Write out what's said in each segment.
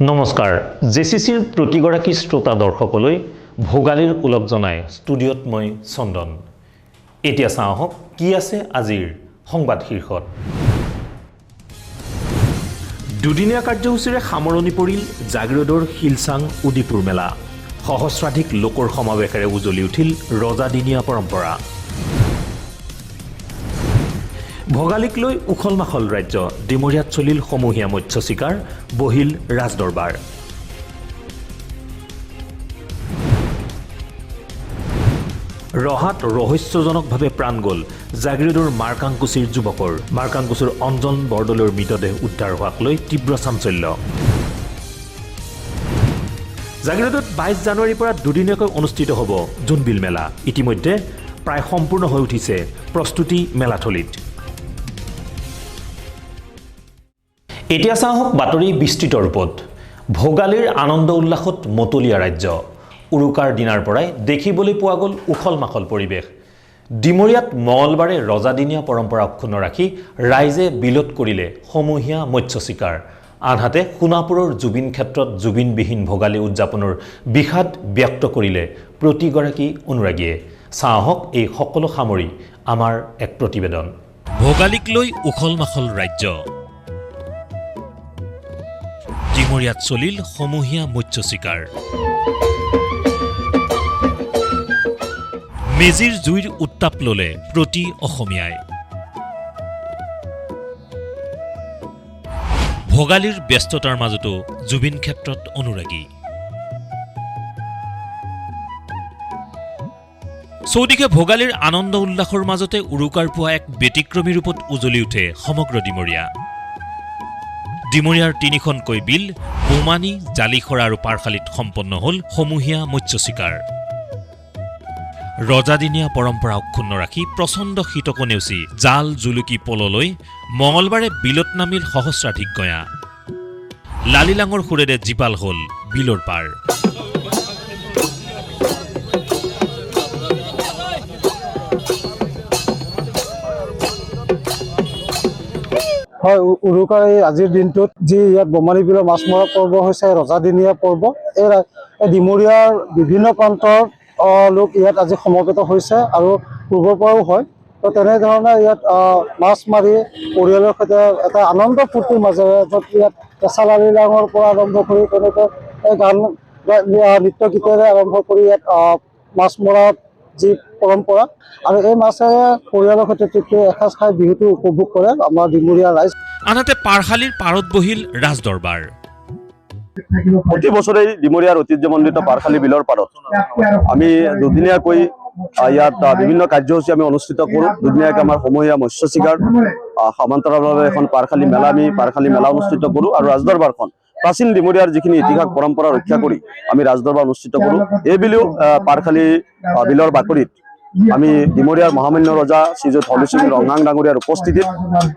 নমস্কাৰ জেচিচিৰ প্ৰতিগৰাকী শ্ৰোতা দৰ্শকলৈ ভোগালীৰ ওলগ জনাই ষ্টুডিঅ'ত মই চন্দন। এতিয়া চাওঁ আহক কি আছে আজিৰ সংবাদ শীৰ্ষত। দুদিনীয়া কাৰ্যসূচীৰে সামৰণি পৰিল জাগিৰোডৰ শিলচাং উদিপুৰ মেলা। সহস্ৰাধিক লোকৰ সমাৱেশেৰে উজলি উঠিল ৰজাদিনীয়া পৰম্পৰা। ভোগালীক লৈ উখল মাখল ৰাজ্য। ডিমৰীয়াত চলিল সমূহীয়া মৎস্য চিকাৰ, বহিল ৰাজদৰবাৰ। ৰহাত ৰহস্যজনকভাৱে প্ৰাণ গ'ল জাগিৰোডৰ মাৰ্কাংকুচিৰ যুৱকৰ। মাৰ্কাংকুচিৰ অঞ্জন বৰদলৈৰ মৃতদেহ উদ্ধাৰ হোৱাক লৈ তীব্ৰ চাঞ্চল্য। জাগিৰোডত 22 জানুৱাৰীৰ পৰা দুদিনীয়াকৈ অনুষ্ঠিত হ'ব জোনবিল মেলা। ইতিমধ্যে প্ৰায় সম্পূৰ্ণ হৈ উঠিছে প্ৰস্তুতি মেলাথলীত। এতিয়া চাওঁ আহক বাতৰি বিস্তৃত ৰূপত। ভোগালীৰ আনন্দ উল্লাসত মতলীয়া ৰাজ্য। উৰুকাৰ দিনাৰ পৰাই দেখিবলৈ পোৱা গ'ল উখল মাখল পৰিৱেশ। ডিমৰীয়াত মঙলবাৰে ৰজাদিনীয়া পৰম্পৰা অক্ষুণ্ণ ৰাখি ৰাইজে বিলোট কৰিলে সমূহীয়া মৎস্য চিকাৰ। আনহাতে সোণাপুৰৰ জুবিন ক্ষেত্ৰত জুবিনবিহীন ভোগালী উদযাপনৰ বিষাদ ব্যক্ত কৰিলে প্ৰতিগৰাকী অনুৰাগীয়ে। চাওঁ আহক এই সকলো সামৰি আমাৰ এক প্ৰতিবেদন। ভোগালীক লৈ উখল মাখল ৰাজ্য। ডিমৰীয়াত চলিল সমূহীয়া মৎস্য চিকাৰ। মেজিৰ জুইৰ উত্তাপ ল'লে প্ৰতি অসমীয়াই। ভোগালীৰ ব্যস্ততাৰ মাজতো জুবিন ক্ষেত্ৰত অনুৰাগী। চৌদিশে ভোগালীৰ আনন্দ উল্লাসৰ মাজতে উৰুকাৰ পুৱা এক ব্যতিক্ৰমী ৰূপত উজলি উঠে সমগ্ৰ ডিমৰীয়া। ডিমৰীয়াৰ তিনিখনকৈ বিল বোমানী, জালিখৰা আৰু পাৰখালীত সম্পন্ন হ'ল সমূহীয়া মৎস্য চিকাৰ। ৰজাদিনীয়া পৰম্পৰা অক্ষুণ্ণ ৰাখি প্ৰচণ্ড শীতকো নেওচি জাল জুলুকি পললৈ মঙলবাৰে বিলত নামিল সহস্ৰাধিক গঞা। লালিলাঙৰ সুৰেৰে জীপাল হ'ল বিলৰ পাৰ। হয়, উৰুকাৰ এই আজিৰ দিনটোত যি ইয়াত বমানী বিলৰ মাছ মৰা পৰ্ব হৈছে ৰজাদিনীয়া পৰ্ব। এই ডিমৰীয়াৰ বিভিন্ন প্ৰান্তৰ লোক ইয়াত আজি সমবেত হৈছে আৰু পূৰ্বৰ পৰাও হয়। তো তেনেধৰণে ইয়াত মাছ মাৰি পৰিয়ালৰ সৈতে এটা আনন্দ ফূৰ্তিৰ মাজেৰে য'ত ইয়াত কেঁচা লালিলাঙৰ পৰা আৰম্ভ কৰি তেনেকৈ গান নৃত্য গীতেৰে আৰম্ভ কৰি ইয়াত মাছ মৰা যি পৰম্পৰা আৰু এই মাছেৰে পৰিয়ালৰ সৈতে তৃপ্তি এসাঁজ খাই বিহুটো উপভোগ কৰে আমাৰ ডিমৰীয়া ৰাইজ। আনহাতে পাৰখালীৰ পাৰত বহিল ৰাজদৰবাৰ। প্ৰতি বছৰেই ডিমৰীয়াৰ ঐতিহ্যমণ্ডিত পাৰখালী বিলৰ পাৰত আমি দুদিনীয়াকৈ ইয়াত বিভিন্ন কাৰ্যসূচী আমি অনুষ্ঠিত কৰোঁ। দুদিনীয়াকৈ আমাৰ সমূহীয়া মৎস্য চিকাৰ, সমান্তৰালভাৱে এখন পাৰখালী মেলা, আমি পাৰখালী মেলা অনুষ্ঠিত কৰোঁ আৰু ৰাজদৰবাৰখন প্ৰাচীন ডিমৰীয়াৰ যিখিনি ইতিহাস পৰম্পৰা ৰক্ষা কৰি আমি ৰাজদৰবাৰ অনুষ্ঠিত কৰোঁ। এইবুলিও পাৰখালী বিলৰ বাকৰিত আমি ডিমৰীয়াৰ মহামান্য ৰজা শ্ৰীযুত হলি সিং ৰঙাং ডাঙৰীয়াৰ উপস্থিতিত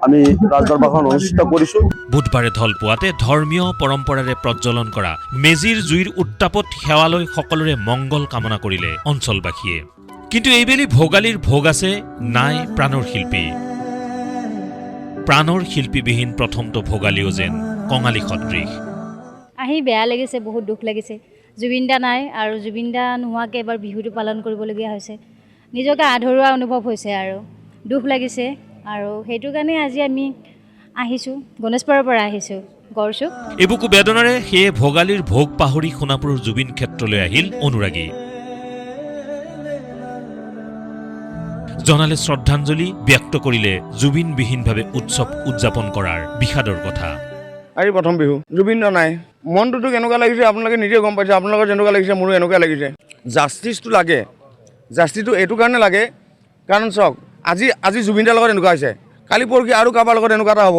আমি ৰাজদৰবাৰখন অনুষ্ঠিত কৰিছোঁ। বুধবাৰে ঢলপুৱাতে ধৰ্মীয় পৰম্পৰাৰে প্ৰজ্বলন কৰা মেজিৰ জুইৰ উত্তাপত সেৱালৈ সকলোৰে মংগল কামনা কৰিলে অঞ্চলবাসীয়ে। কিন্তু এইবেলি ভোগালীৰ ভোগ আছে নাই প্ৰাণৰ শিল্পী। প্ৰাণৰ শিল্পীবিহীন প্ৰথমটো ভোগালীও যেন কঙালী সদৃশ। আহি বেয়া লাগিছে, বহুত দুখ লাগিছে। জুবিনদা নাই আৰু জুবিনদা নোহোৱাকৈ এবাৰ বিহুটো পালন কৰিবলগীয়া হৈছে। নিজকে আধৰুৱা অনুভৱ হৈছে আৰু দুখ লাগিছে আৰু সেইটো কাৰণে আজি আমি আহিছোঁ, গণেশপাৰাৰ পৰা আহিছোঁ গড়চুক। এবুকু বেদনাৰে সেয়ে ভোগালীৰ ভোগ পাহৰি সোণাপুৰৰ জুবিন ক্ষেত্ৰলৈ আহিল অনুৰাগী। জনালে শ্ৰদ্ধাঞ্জলি, ব্যক্ত কৰিলে জুবিনবিহীনভাৱে উৎসৱ উদযাপন কৰাৰ বিষাদৰ কথা। আজি প্ৰথম বিহু, জুবিন দা নাই। মনটোতো কেনেকুৱা লাগিছে আপোনালোকে নিজে গম পাইছে। আপোনালোকৰ যেনেকুৱা লাগিছে মোৰো এনেকুৱা লাগিছে। জাষ্টিছটো লাগে। জাষ্টিছটো এইটো কাৰণে লাগে কাৰণ চাওক আজি জুবিন দাৰ লগত এনেকুৱা হৈছে, কালি পৰহি আৰু কাৰোবাৰ লগত এনেকুৱা এটা হ'ব।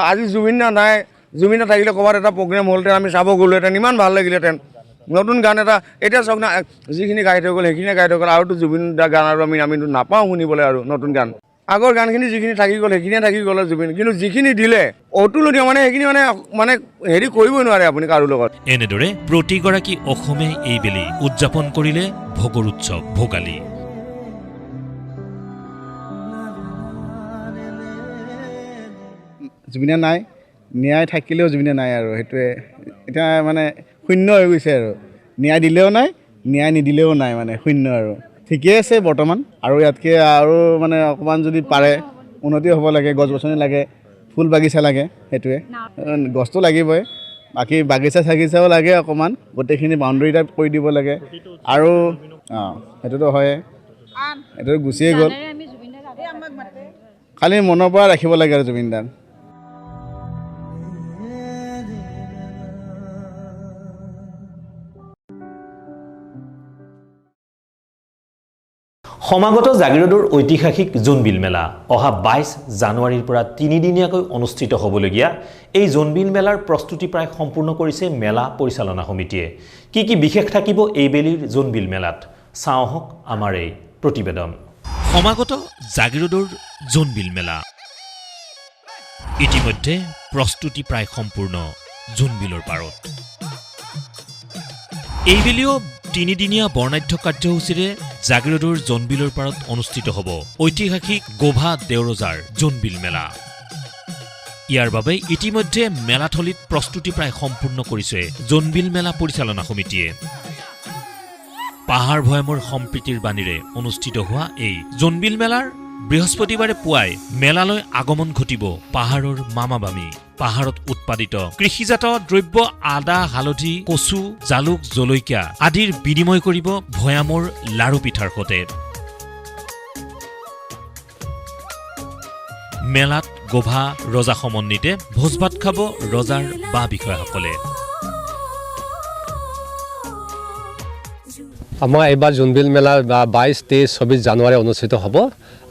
আজি জুবিন দা নাই, জুবিন দা থাকিলে ক'ৰবাত এটা প্ৰগ্ৰেম হ'লহেঁতেন, আমি চাব গ'লোহেঁতেন, ইমান ভাল লাগিলেহেঁতেন। নতুন গান এটা এতিয়া চাওক না, যিখিনি গাই থৈ গ'ল সেইখিনিয়ে গাই থৈ গ'ল। আৰুতো জুবিন দা গান আৰু আমিতো নাপাওঁ শুনিবলৈ আৰু নতুন গান। আগৰ গানখিনি যিখিনি থাকি গ'ল সেইখিনিয়ে থাকি গ'ল জুবিন, কিন্তু যিখিনি দিলে অতুলনীয় মানে সেইখিনি মানে হেৰি কৰিবই নোৱাৰে আপুনি কাৰো লগত। এনেদৰে প্ৰতিগৰাকী অসমে এইবেলি উদযাপন কৰিলে ভোগৰ উৎসৱ ভোগালী। জুবিনে নাই, ন্যায় থাকিলেও জুবিনে নাই আৰু সেইটোৱে এতিয়া মানে শূন্য হৈ গৈছে আৰু ন্যায় দিলেও নাই ন্যায় নিদিলেও নাই মানে শূন্য আৰু ঠিকেই আছে বৰ্তমান আৰু ইয়াতকৈ আৰু মানে অকণমান যদি পাৰে উন্নতি হ'ব লাগে গছ গছনি লাগে ফুল বাগিচা লাগে সেইটোৱে গছটো লাগিবই বাকী বাগিচা চাগিচাও লাগে অকণমান গোটেইখিনি বাউণ্ডেৰী টাইপ কৰি দিব লাগে আৰু সেইটোতো হয়ে এইটো গুচিয়ে গ'ল খালি মনৰ পৰা ৰাখিব লাগে আৰু জুবিন দাক সমাগত জাগিৰোডৰ ঐতিহাসিক জোনবিল মেলা অহা 22 জানুৱাৰীৰ পৰা 3 দিনীয়াকৈ অনুষ্ঠিত হ'বলগীয়া এই জোনবিল মেলাৰ প্ৰস্তুতি প্ৰায় সম্পূৰ্ণ কৰিছে মেলা পৰিচালনা সমিতিয়ে কি বিশেষ থাকিব এইবেলিৰ জোনবিল মেলাত চাওঁ হওক আমাৰ এই প্ৰতিবেদন সমাগত জাগিৰোডৰ জোনবিল মেলা ইতিমধ্যে প্ৰস্তুতি প্ৰায় সম্পূৰ্ণ জোনবিলৰ পাৰত এইবেলিও 3 দিনীয়া বৰ্ণাঢ্য কাৰ্যসূচীৰে জাগিৰোডৰ জোনবিলৰ পাৰত অনুষ্ঠিত হ'ব ঐতিহাসিক গোভা দেওৰজাৰ জোনবিল মেলা ইয়াৰ বাবে ইতিমধ্যে মেলাথলীত প্ৰস্তুতি প্ৰায় সম্পূৰ্ণ কৰিছে জোনবিল মেলা পৰিচালনা সমিতিয়ে পাহাৰ ভৈয়ামৰ সম্প্ৰীতিৰ বাণীৰে অনুষ্ঠিত হোৱা এই জোনবিল মেলাৰ বৃহস্পতিবাৰে পুৱাই মেলালৈ আগমন ঘটিব পাহাৰৰ মামাবামী পাহাৰত উৎপাদিত কৃষিজাত দ্ৰব্য আদা হালধি কচু জালুক জলকীয়া আদিৰ বিনিময় কৰিব ভৈয়ামৰ লাৰু পিঠাৰ সতে মেলাত গোভা ৰজা সমন্বিতে ভোজ ভাত খাব ৰজাৰ বা বিষয়াসকলে আমাৰ এইবাৰ জোনবিল মেলা 22, 23, 24 জানুৱাৰী অনুষ্ঠিত হ'ব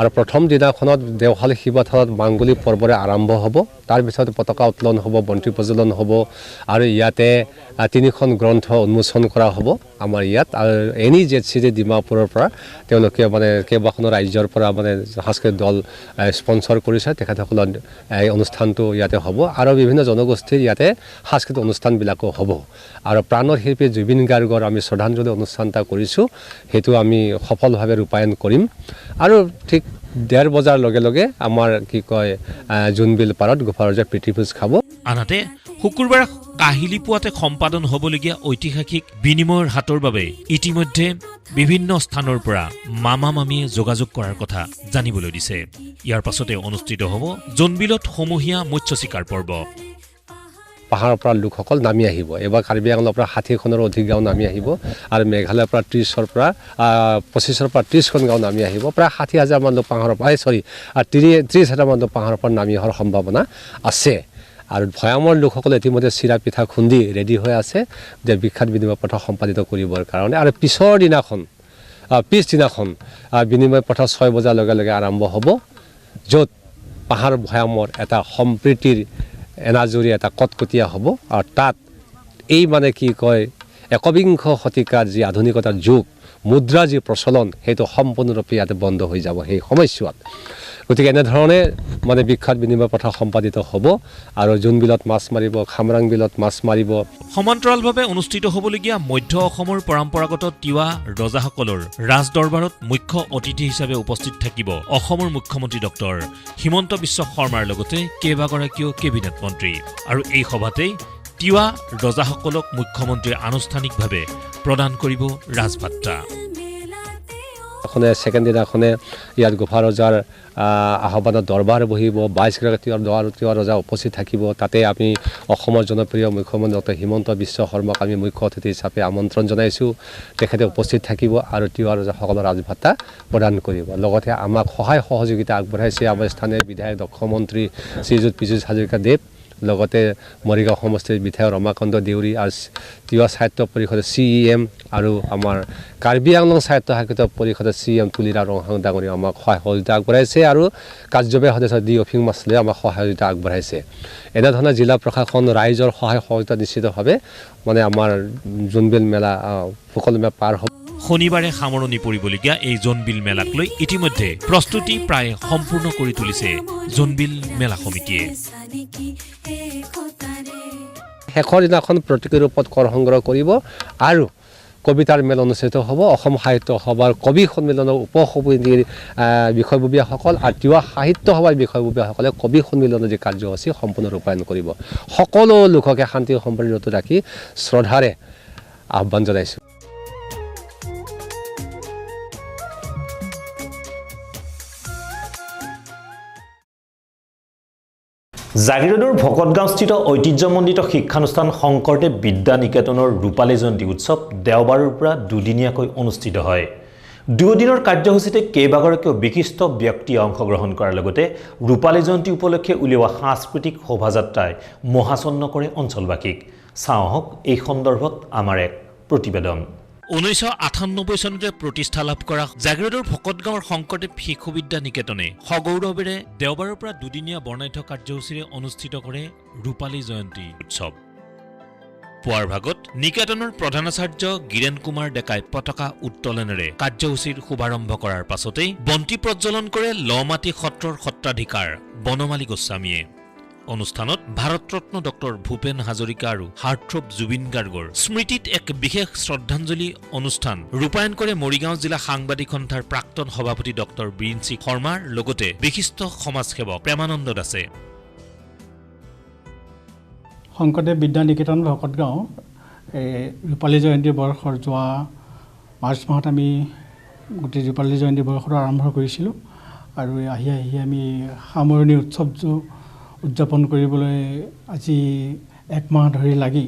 আৰু প্ৰথম দিনাখনত দেওশাল শিৱথানত মাংগলী পৰ্বৰে আৰম্ভ হ'ব তাৰ পিছত পতাকা উত্তোলন হ'ব বন্তি প্ৰজ্বলন হ'ব আৰু ইয়াতে 3খন গ্ৰন্থ উন্মোচন কৰা হ'ব আমাৰ ইয়াত আৰু এনি জেডচিডি ডিমাপুৰৰ পৰা তেওঁলোকে মানে কেইবাখনো ৰাজ্যৰ পৰা মানে সাংস্কৃতিক দল স্পন্সৰ কৰিছে তেখেতসকলৰ এই অনুষ্ঠানটো ইয়াতে হ'ব আৰু বিভিন্ন জনগোষ্ঠীৰ ইয়াতে সাংস্কৃতিক অনুষ্ঠানবিলাকো হ'ব আৰু প্ৰাণৰ শিল্পী জুবিন গাৰ্গৰ আমি শ্ৰদ্ধাঞ্জলি অনুষ্ঠান এটা কৰিছোঁ সেইটো আমি সফলভাৱে ৰূপায়ণ কৰিম আৰু ঠিক 1:30 বজাৰ লগে লগে আমাৰ কি কয় জোনবিল পাৰত গোফাৰজা প্ৰীতিভোজ খাব আনহাতে শুকুৰবাৰে কাহিলি পুৱাতে সম্পাদন হ'বলগীয়া ঐতিহাসিক বিনিময়ৰ হাতৰ বাবে ইতিমধ্যে বিভিন্ন স্থানৰ পৰা মামা মামীয়ে যোগাযোগ কৰাৰ কথা জানিবলৈ দিছে ইয়াৰ পাছতে অনুষ্ঠিত হ'ব জোনবিলত সমূহীয়া মৎস্য চিকাৰ পৰ্ব পাহাৰৰ পৰা লোকসকল নামি আহিব এবাৰ কাৰ্বি আংলঙৰ পৰা 60খনৰ অধিক গাঁও নামি আহিব আৰু মেঘালয়ৰ পৰা 30ৰ পৰা 25ৰ পৰা 30খন গাঁও নামি আহিব প্ৰায় 60,000 মান লোক পাহাৰৰ পৰা 30,000 মান লোক পাহাৰৰ পৰা নামি অহাৰ সম্ভাৱনা আছে আৰু ভৈয়ামৰ লোকসকলে ইতিমধ্যে চিৰা পিঠা খুন্দি ৰেডি হৈ আছে যে বিখ্যাত বিনিময় পথ সম্পাদিত কৰিবৰ কাৰণে আৰু পিছদিনাখন বিনিময় পথ 6 বজাৰ লগে লগে আৰম্ভ হ'ব য'ত পাহাৰ ভৈয়ামৰ এটা সম্প্ৰীতিৰ এনাজৰি এটা কটকটীয়া হ'ব আৰু তাত এই মানে কি কয় একবিংশ শতিকাৰ যি আধুনিকতাৰ যুগ মুদ্ৰা যি প্ৰচলন সেইটো সম্পূৰ্ণৰূপে ইয়াতে বন্ধ হৈ যাব সেই সময়ছোৱাত গতিকে এনেধৰণে মানে বিখ্যাত বিনিময় পথ সম্পাদিত হ'ব আৰু জোনবিলত মাছ মাৰিব খামৰাং বিলত মাছ মাৰিব সমান্তৰালভাৱে অনুষ্ঠিত হ'বলগীয়া মধ্য অসমৰ পৰম্পৰাগত তিৱা ৰজাসকলৰ ৰাজদৰবাৰত মুখ্য অতিথি হিচাপে উপস্থিত থাকিব অসমৰ মুখ্যমন্ত্ৰী ডক্টৰ হিমন্ত বিশ্ব শৰ্মাৰ লগতে কেইবাগৰাকীও কেবিনেট মন্ত্ৰী আৰু এই সভাতেই তিৱা ৰজাসকলক মুখ্যমন্ত্ৰীয়ে আনুষ্ঠানিকভাৱে প্ৰদান কৰিব ৰাজভাত্তা ছেকেণ্ড দিনাখনে ইয়াত গোভা ৰজাৰ আহ্বানত দৰবাৰ বহিব 22গৰাকী তিৱা ৰজা উপস্থিত থাকিব তাতে আমি অসমৰ জনপ্ৰিয় মুখ্যমন্ত্ৰী ডক্টৰ হিমন্ত বিশ্ব শৰ্মাক আমি মুখ্য অতিথি হিচাপে আমন্ত্ৰণ জনাইছোঁ তেখেতে উপস্থিত থাকিব আৰু তিৱা ৰজাসকলৰ ৰাজভাত্তা প্ৰদান কৰিব লগতে আমাক সহায় সহযোগিতা আগবঢ়াইছে আমাৰ স্থানীয় বিধায়ক দক্ষ মন্ত্ৰী শ্ৰীযুত পীযুষ হাজৰিকা লগতে মৰিগাঁও সমষ্টিৰ বিধায়ক ৰমাকান্ত দেউৰী আৰু তিৱা সাহিত্য পৰিষদৰ CEM আৰু আমাৰ কাৰ্বি আংলং সাহিত্য পৰিষদৰ CEM তুলিৰা ৰংহাং ডাঙৰীয়া আমাক সহায় সহযোগিতা আগবঢ়াইছে আৰু কাৰ্যবাহী সদস্য ডি অফিং মাছলে আমাক সহযোগিতা আগবঢ়াইছে এনেধৰণে জিলা প্ৰশাসন ৰাইজৰ সহায় সহযোগিতা নিশ্চিতভাৱে মানে আমাৰ জোনবিল মেলা সুকলমে পাৰ হ'ব শনিবাৰে সামৰণি পৰিবলগীয়া এই জোনবিল মেলাক লৈ ইতিমধ্যে প্ৰস্তুতি প্ৰায় সম্পূৰ্ণ কৰি তুলিছে জোনবিল মেলা সমিতিয়ে শেষৰ দিনাখন প্ৰতীকী ৰূপত কৰ সংগ্ৰহ কৰিব আৰু কবিতাৰ মেল অনুষ্ঠিত হ'ব। অসম সাহিত্য সভাৰ কবি সন্মিলনৰ উপসমিতিৰ বিষয়ববীয়াসকল আৰু তিৱা সাহিত্য সভাৰ বিষয়ববীয়াসকলে কবি সন্মিলনৰ যি কাৰ্যসূচী সম্পূৰ্ণ ৰূপায়ণ কৰিব। সকলো লোককে শান্তি সম্প্ৰীতিত ৰাখি শ্ৰদ্ধাৰে আহ্বান জনাইছোঁ। জাগিৰোডৰ ভকতগাঁওস্থিত ঐতিহ্যমণ্ডিত শিক্ষানুষ্ঠান শংকৰদেৱ বিদ্যা নিকেতনৰ ৰূপালী জয়ন্তী উৎসৱ দেওবাৰৰ পৰা দুদিনীয়াকৈ অনুষ্ঠিত হয়। দুদিনৰ কাৰ্যসূচীতে কেইবাগৰাকীও বিশিষ্ট ব্যক্তিয়ে অংশগ্ৰহণ কৰাৰ লগতে ৰূপালী জয়ন্তী উপলক্ষে উলিওৱা সাংস্কৃতিক শোভাযাত্ৰাই মহাচন্ন কৰে অঞ্চলবাসীক। চাওঁ আহক এই সন্দৰ্ভত আমাৰ এক প্ৰতিবেদন। 1998 চনতে প্ৰতিষ্ঠা লাভ কৰা জাগিৰোডৰ ভকতগাঁৱৰ শংকৰদেৱ শিশু বিদ্যা নিকেতনে সগৌৰৱেৰে দেওবাৰৰ পৰা দুদিনীয়া বৰ্ণাঢ্য কাৰ্যসূচীৰে অনুষ্ঠিত কৰে ৰূপালী জয়ন্তী উৎসৱ। পুৱাৰ ভাগত নিকেতনৰ প্ৰধানাচাৰ্য গিৰেন কুমাৰ ডেকাই পতাকা উত্তোলনেৰে কাৰ্যসূচীৰ শুভাৰম্ভ কৰাৰ পাছতেই বন্তি প্ৰজ্বলন কৰে লমাটি সত্ৰৰ সত্ৰাধিকাৰ বনমালী গোস্বামীয়ে। অনুষ্ঠানত ভাৰতৰত্ন ডক্টৰ ভূপেন হাজৰিকা আৰু হাৰ্টথ্ৰব জুবিন গাৰ্গৰ স্মৃতিত এক বিশেষ শ্ৰদ্ধাঞ্জলি অনুষ্ঠান ৰূপায়ণ কৰে মৰিগাঁও জিলা সাংবাদিক সন্থাৰ প্ৰাক্তন সভাপতি ডক্টৰ বীৰেঞ্চি শৰ্মাৰ লগতে বিশিষ্ট সমাজসেৱক প্ৰেমানন্দ দাসে। শংকৰদেৱ বিদ্যা নিকেতন ভকতগাঁও ৰূপালী জয়ন্তী বৰ্ষৰ যোৱা মাৰ্চ মাহত আমি গোটেই ৰূপালী জয়ন্তী বৰ্ষটো আৰম্ভ কৰিছিলোঁ আৰু আহি আমি সামৰণি উৎসৱটো উদযাপন কৰিবলৈ আজি এক মাহ ধৰি লাগি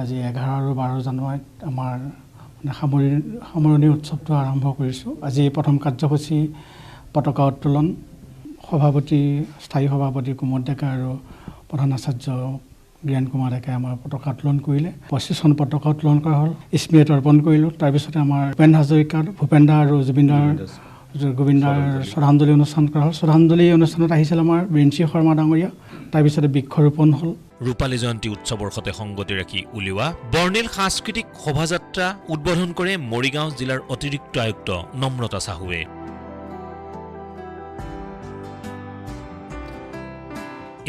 আজি 11 আৰু 12 জানুৱাৰীত আমাৰ সামৰণি উৎসৱটো আৰম্ভ কৰিছোঁ। আজি প্ৰথম কাৰ্যসূচী পতাকা উত্তোলন, স্থায়ী সভাপতি কুমুদ ডেকা আৰু প্ৰধান আচাৰ্য গিৰেন কুমাৰ ডেকাই আমাৰ পতাকা উত্তোলন কৰিলে। 25খন পতাকা উত্তোলন কৰা হ'ল, স্মৃতি অৰ্পণ কৰিলোঁ। তাৰপিছতে আমাৰ ভূপেন হাজৰিকা, ভূপেনদা আৰু গোবিন্দাৰ শ্ৰদ্ধাঞ্জলি অনুষ্ঠান কৰা হ'ল। শ্ৰদ্ধাঞ্জলি অনুষ্ঠানত আহিছিল আমাৰ বীৰেঞ্চি শৰ্মা ডাঙৰীয়া। তাৰপিছতে বৃক্ষৰোপণ হ'ল। ৰূপালী জয়ন্তী উৎসৱৰ সৈতে সংগতি ৰাখি উলিওৱা বৰ্ণিল সাংস্কৃতিক শোভাযাত্ৰা উদ্বোধন কৰে মৰিগাঁও জিলাৰ অতিৰিক্ত আয়ুক্ত নম্ৰতা চাহুৱে।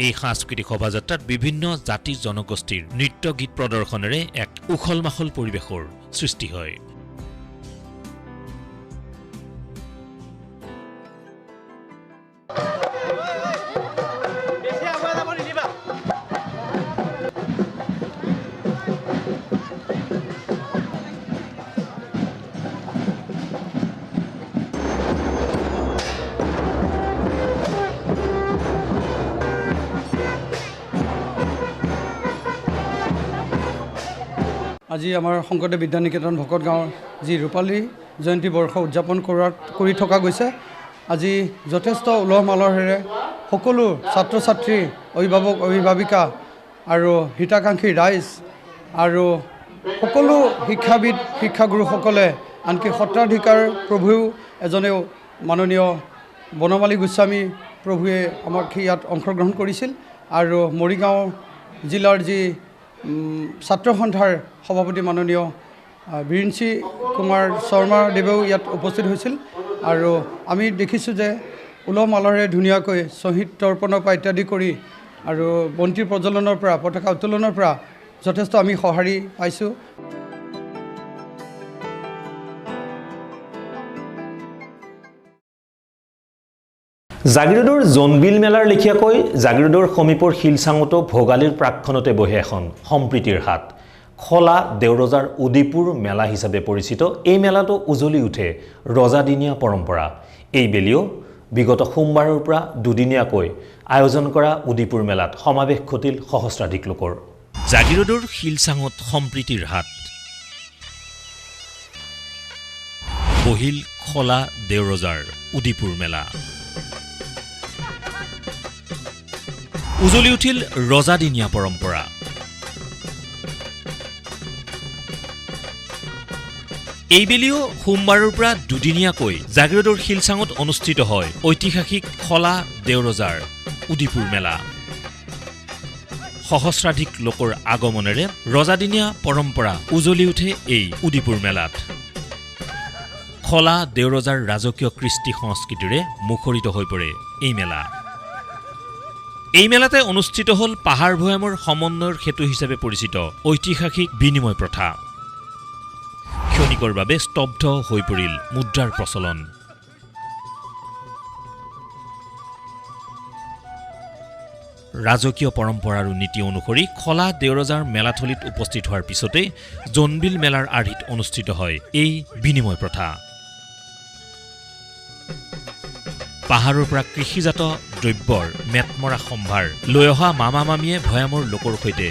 এই সাংস্কৃতিক শোভাযাত্ৰাত বিভিন্ন জাতি জনগোষ্ঠীৰ নৃত্য গীত প্ৰদৰ্শনেৰে এক উখল মাখল পৰিৱেশৰ সৃষ্টি হয়। আজি আমাৰ শংকৰদেৱ বিদ্যা নিকেতন ভকতগাঁৱৰ যি ৰূপালী জয়ন্তী বৰ্ষ উদযাপন কৰি থকা গৈছে, আজি যথেষ্ট উলহ মালহেৰে সকলো ছাত্ৰ ছাত্ৰী, অভিভাৱক অভিভাৱিকা আৰু হিতাকাংক্ষী ৰাইজ আৰু সকলো শিক্ষাবিদ শিক্ষাগুৰুসকলে, আনকি সত্ৰাধিকাৰ প্ৰভুৱেও এজনেও মাননীয় বনমালী গোস্বামী প্ৰভুৱে আমাক ইয়াত অংশগ্ৰহণ কৰিছিল আৰু মৰিগাঁও জিলাৰ যি ছাত্ৰ সন্থাৰ সভাপতি মাননীয় বীৰেঞ্চি কুমাৰ শৰ্মাদেৱেও ইয়াত উপস্থিত হৈছিল আৰু আমি দেখিছোঁ যে উলহ মালহেৰে ধুনীয়াকৈ শ্বহীদ তৰ্পণৰ পৰা ইত্যাদি কৰি আৰু বন্তি প্ৰজ্বলনৰ পৰা পতাকা উত্তোলনৰ পৰা যথেষ্ট আমি সঁহাৰি পাইছোঁ। জাগিৰোডৰ জোনবিল মেলাৰ লেখীয়াকৈ জাগিৰোডৰ সমীপৰ শিলচাঙতো ভোগালীৰ প্ৰাক্ষণতে বহে এখন সম্প্ৰীতিৰ হাট। খলা দেওৰজাৰ উদিপুৰ মেলা হিচাপে পৰিচিত এই মেলাটো উজলি উঠে ৰজাদিনীয়া পৰম্পৰা। এই বেলিও বিগত সোমবাৰৰ পৰা দুদিনীয়াকৈ আয়োজন কৰা উদিপুৰ মেলাত সমাৱেশ ঘটিল সহস্ৰাধিক লোকৰ। জাগিৰোডৰ শিলচাঙত সম্প্ৰীতিৰ হাট বহিল খলা দেওৰজাৰ উদিপুৰ মেলা। উজলি উঠিল ৰজাদিনীয়া পৰম্পৰা। এইবেলিও সোমবাৰৰ পৰা দুদিনীয়াকৈ জাগিৰোডৰ শিলচাঙত অনুষ্ঠিত হয় ঐতিহাসিক খলা দেওৰজাৰ উদিপুৰ মেলা। সহস্ৰাধিক লোকৰ আগমনেৰে ৰজাদিনীয়া পৰম্পৰা উজলি উঠে এই উদিপুৰ মেলাত। খলা দেওৰজাৰ ৰাজকীয় কৃষ্টি সংস্কৃতিৰে মুখৰিত হৈ পৰে এই মেলা। এই মেলাতে অনুষ্ঠিত হ'ল পাহাৰ ভৈয়ামৰ সমন্বয়ৰ সেতু হিচাপে পৰিচিত ঐতিহাসিক বিনিময় প্ৰথা। ক্ষণিকৰ বাবে স্তব্ধ হৈ পৰিল মুদ্ৰাৰ প্ৰচলন। ৰাজকীয় পৰম্পৰা আৰু নীতি অনুসৰি খলা দেওৰজাৰ মেলাথলীত উপস্থিত হোৱাৰ পিছতে জোনবিল মেলাৰ আৰ্হিত অনুষ্ঠিত হয় এই বিনিময় প্ৰথা। পাহাৰৰ পৰা কৃষিজাত দ্ৰব্যৰ মেটমৰা সম্ভাৰ লৈ অহা মামা মামীয়ে ভৈয়ামৰ লোকৰ সৈতে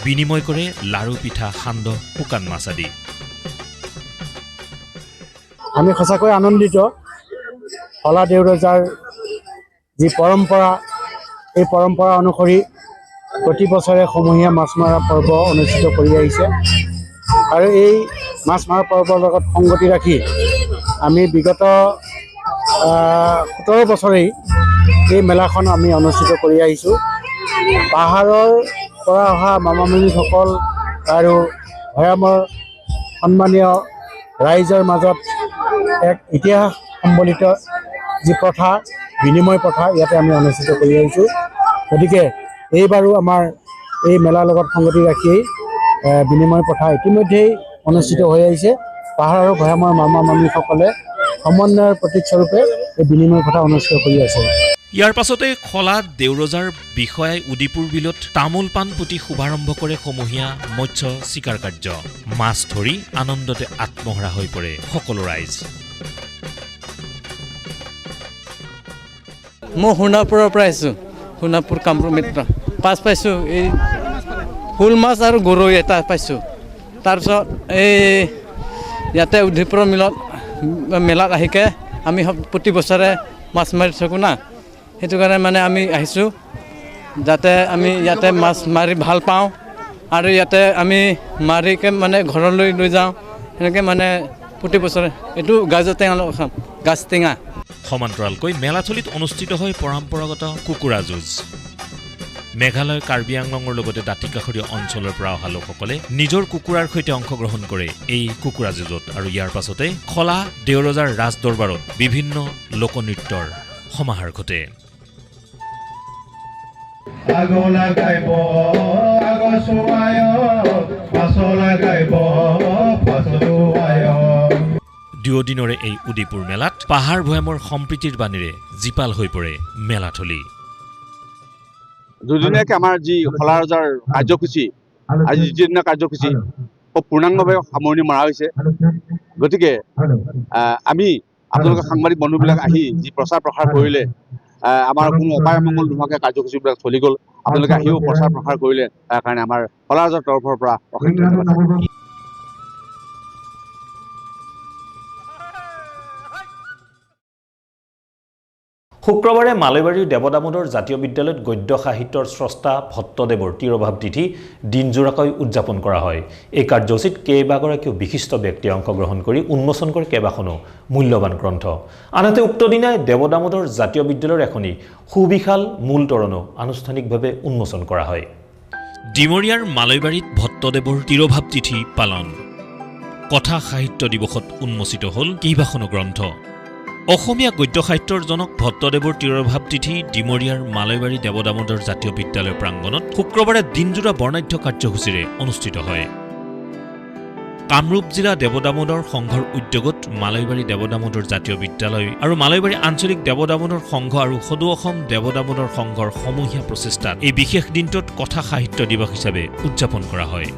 বিনিময় কৰে লাৰু, পিঠা, সান্দহ, শুকান মাছ আদি। আমি সঁচাকৈ আনন্দিত। খলা দেওৰজাৰ যি পৰম্পৰা, এই পৰম্পৰা অনুসৰি প্ৰতি বছৰে সমূহীয়া মাছ মৰা পৰ্ব অনুষ্ঠিত কৰি আহিছে আৰু এই মাছ মৰা পৰ্বৰ লগত সংগতি ৰাখি আমি বিগত 17 বছৰেই এই মেলাখন আমি অনুষ্ঠিত কৰি আহিছোঁ। পাহাৰৰ পৰা অহা মামা মামীসকল আৰু ভৈয়ামৰ সন্মানীয় ৰাইজৰ মাজত এক ইতিহাস সম্বলিত যি প্ৰথা, বিনিময় প্ৰথা, ইয়াতে আমি অনুষ্ঠিত কৰি আহিছোঁ। গতিকে এইবাৰো আমাৰ এই মেলাৰ লগত সংগতি ৰাখি বিনিময় প্ৰথা ইতিমধ্যেই অনুষ্ঠিত হৈ আহিছে। পাহাৰ আৰু ভৈয়ামৰ মামা মামীসকলে সমন্বয়ৰ প্ৰতীকস্বৰূপে এই বিনিময় প্ৰথা অনুষ্ঠিত কৰি আছে। ইয়াৰ পাছতে খলা দেওৰজাৰ বিষয়াই উদিপুৰ বিলত তামোল পাণ পুতি শুভাৰম্ভ কৰে সমূহীয়া মৎস্য চিকাৰ কাৰ্য। মাছ ধৰি আনন্দতে আত্মহাৰা হৈ পৰে সকলো ৰাইজ। মই সোণাপুৰৰ পৰা আহিছোঁ, সোণাপুৰ কামৰূপ মিত্ৰ। মাছ পাইছোঁ, এই শোল মাছ আৰু গৰৈ এটা পাইছোঁ। তাৰপিছত এই ইয়াতে উদিপুৰৰ মেলাত আহিকে আমি প্ৰতি বছৰে মাছ মাৰি থাকোঁ না, সেইটো কাৰণে মানে আমি আহিছোঁ যাতে আমি ইয়াতে মাছ মাৰি ভাল পাওঁ আৰু ইয়াতে আমি মাৰিকে মানে ঘৰলৈ লৈ যাওঁ। সেনেকৈ মানে প্ৰতি বছৰে এইটো গাজৰ টেঙা খাম, গাজ টেঙা। সমান্তৰালকৈ মেলাথলীত অনুষ্ঠিত হয় পৰম্পৰাগত কুকুৰা যুঁজ। মেঘালয়, কাৰ্বি আংলঙৰ লগতে দাঁতিকাষৰীয় অঞ্চলৰ পৰা অহা লোকসকলে নিজৰ কুকুৰাৰ সৈতে অংশগ্ৰহণ কৰে এই কুকুৰা যুঁজত আৰু ইয়াৰ পাছতে খলা দেওৰজাৰ ৰাজ দৰবাৰত বিভিন্ন লোকনৃত্যৰ সমাহাৰ ঘটে। দুদিনৰে এই উদিপুৰ মেলাত পাহাৰ ভৈয়ামৰ সম্প্ৰীতিৰ বাণীৰে জীপাল হৈ পৰে মেলাথলী। দুদিনীয়াকৈ আমাৰ যি খলা ৰজাৰ কাৰ্যসূচী, আজি দ্বিতীয়দিনীয়া কাৰ্যসূচী পূৰ্ণাংগভাৱে সামৰণি মৰা হৈছে। গতিকে আমি আপোনালোকে সাংবাদিক বন্ধুবিলাক আহি যি প্ৰচাৰ প্ৰসাৰ কৰিলে, আমাৰ কোনো অপায় অমংগল নোহোৱাকৈ কাৰ্যসূচীবিলাক চলি গ'ল। আপোনালোকে আহিও প্ৰচাৰ প্ৰসাৰ কৰিলে, তাৰ কাৰণে আমাৰ খলা ৰজাৰ তৰফৰ পৰা অশেষ ধন্যবাদ। শুক্ৰবাৰে মালৈবাৰীৰ দেৱদামোদৰ জাতীয় বিদ্যালয়ত গদ্য সাহিত্যৰ স্ৰষ্টা ভট্টদেৱৰ তিৰোভাৱ তিথি দিনজোৰাকৈ উদযাপন কৰা হয়। এই কাৰ্যসূচীত কেইবাগৰাকীও বিশিষ্ট ব্যক্তিয়ে অংশগ্ৰহণ কৰি উন্মোচন কৰে কেইবাখনো মূল্যৱান গ্ৰন্থ। আনহাতে উক্ত দিনাই দেৱদামোদৰ জাতীয় বিদ্যালয়ৰ এখনি সুবিশাল মূল তৰণো আনুষ্ঠানিকভাৱে উন্মোচন কৰা হয়। ডিমৰীয়াৰ মালৈবাৰীত ভট্টদেৱৰ তিৰোভাৱ তিথি পালন। কথা সাহিত্য দিৱসত উন্মোচিত হ'ল কেইবাখনো গ্ৰন্থ। অসমীয়া গদ্য সাহিত্যৰ জনক ভট্টদেৱৰ তিৰোভাৱ তিথি ডিমৰীয়াৰ মালৈবাৰী দেৱদামোদৰ জাতীয় বিদ্যালয় প্ৰাংগণত শুক্ৰবাৰে দিনজোৰা বৰ্ণাঢ্য কাৰ্যসূচীৰে অনুষ্ঠিত হয়। কামৰূপ জিলা দেৱদামোদৰ সংঘৰ উদ্যোগত মালৈবাৰী দেৱদামোদৰ জাতীয় বিদ্যালয় আৰু মালৈবাৰী আঞ্চলিক দেৱদামোদৰ সংঘ আৰু সদৌ অসম দেৱদামোদৰ সংঘৰ সমূহীয়া প্ৰচেষ্টাত এই বিশেষ দিনটোত কথা সাহিত্য দিৱস হিচাপে উদযাপন কৰা হয়।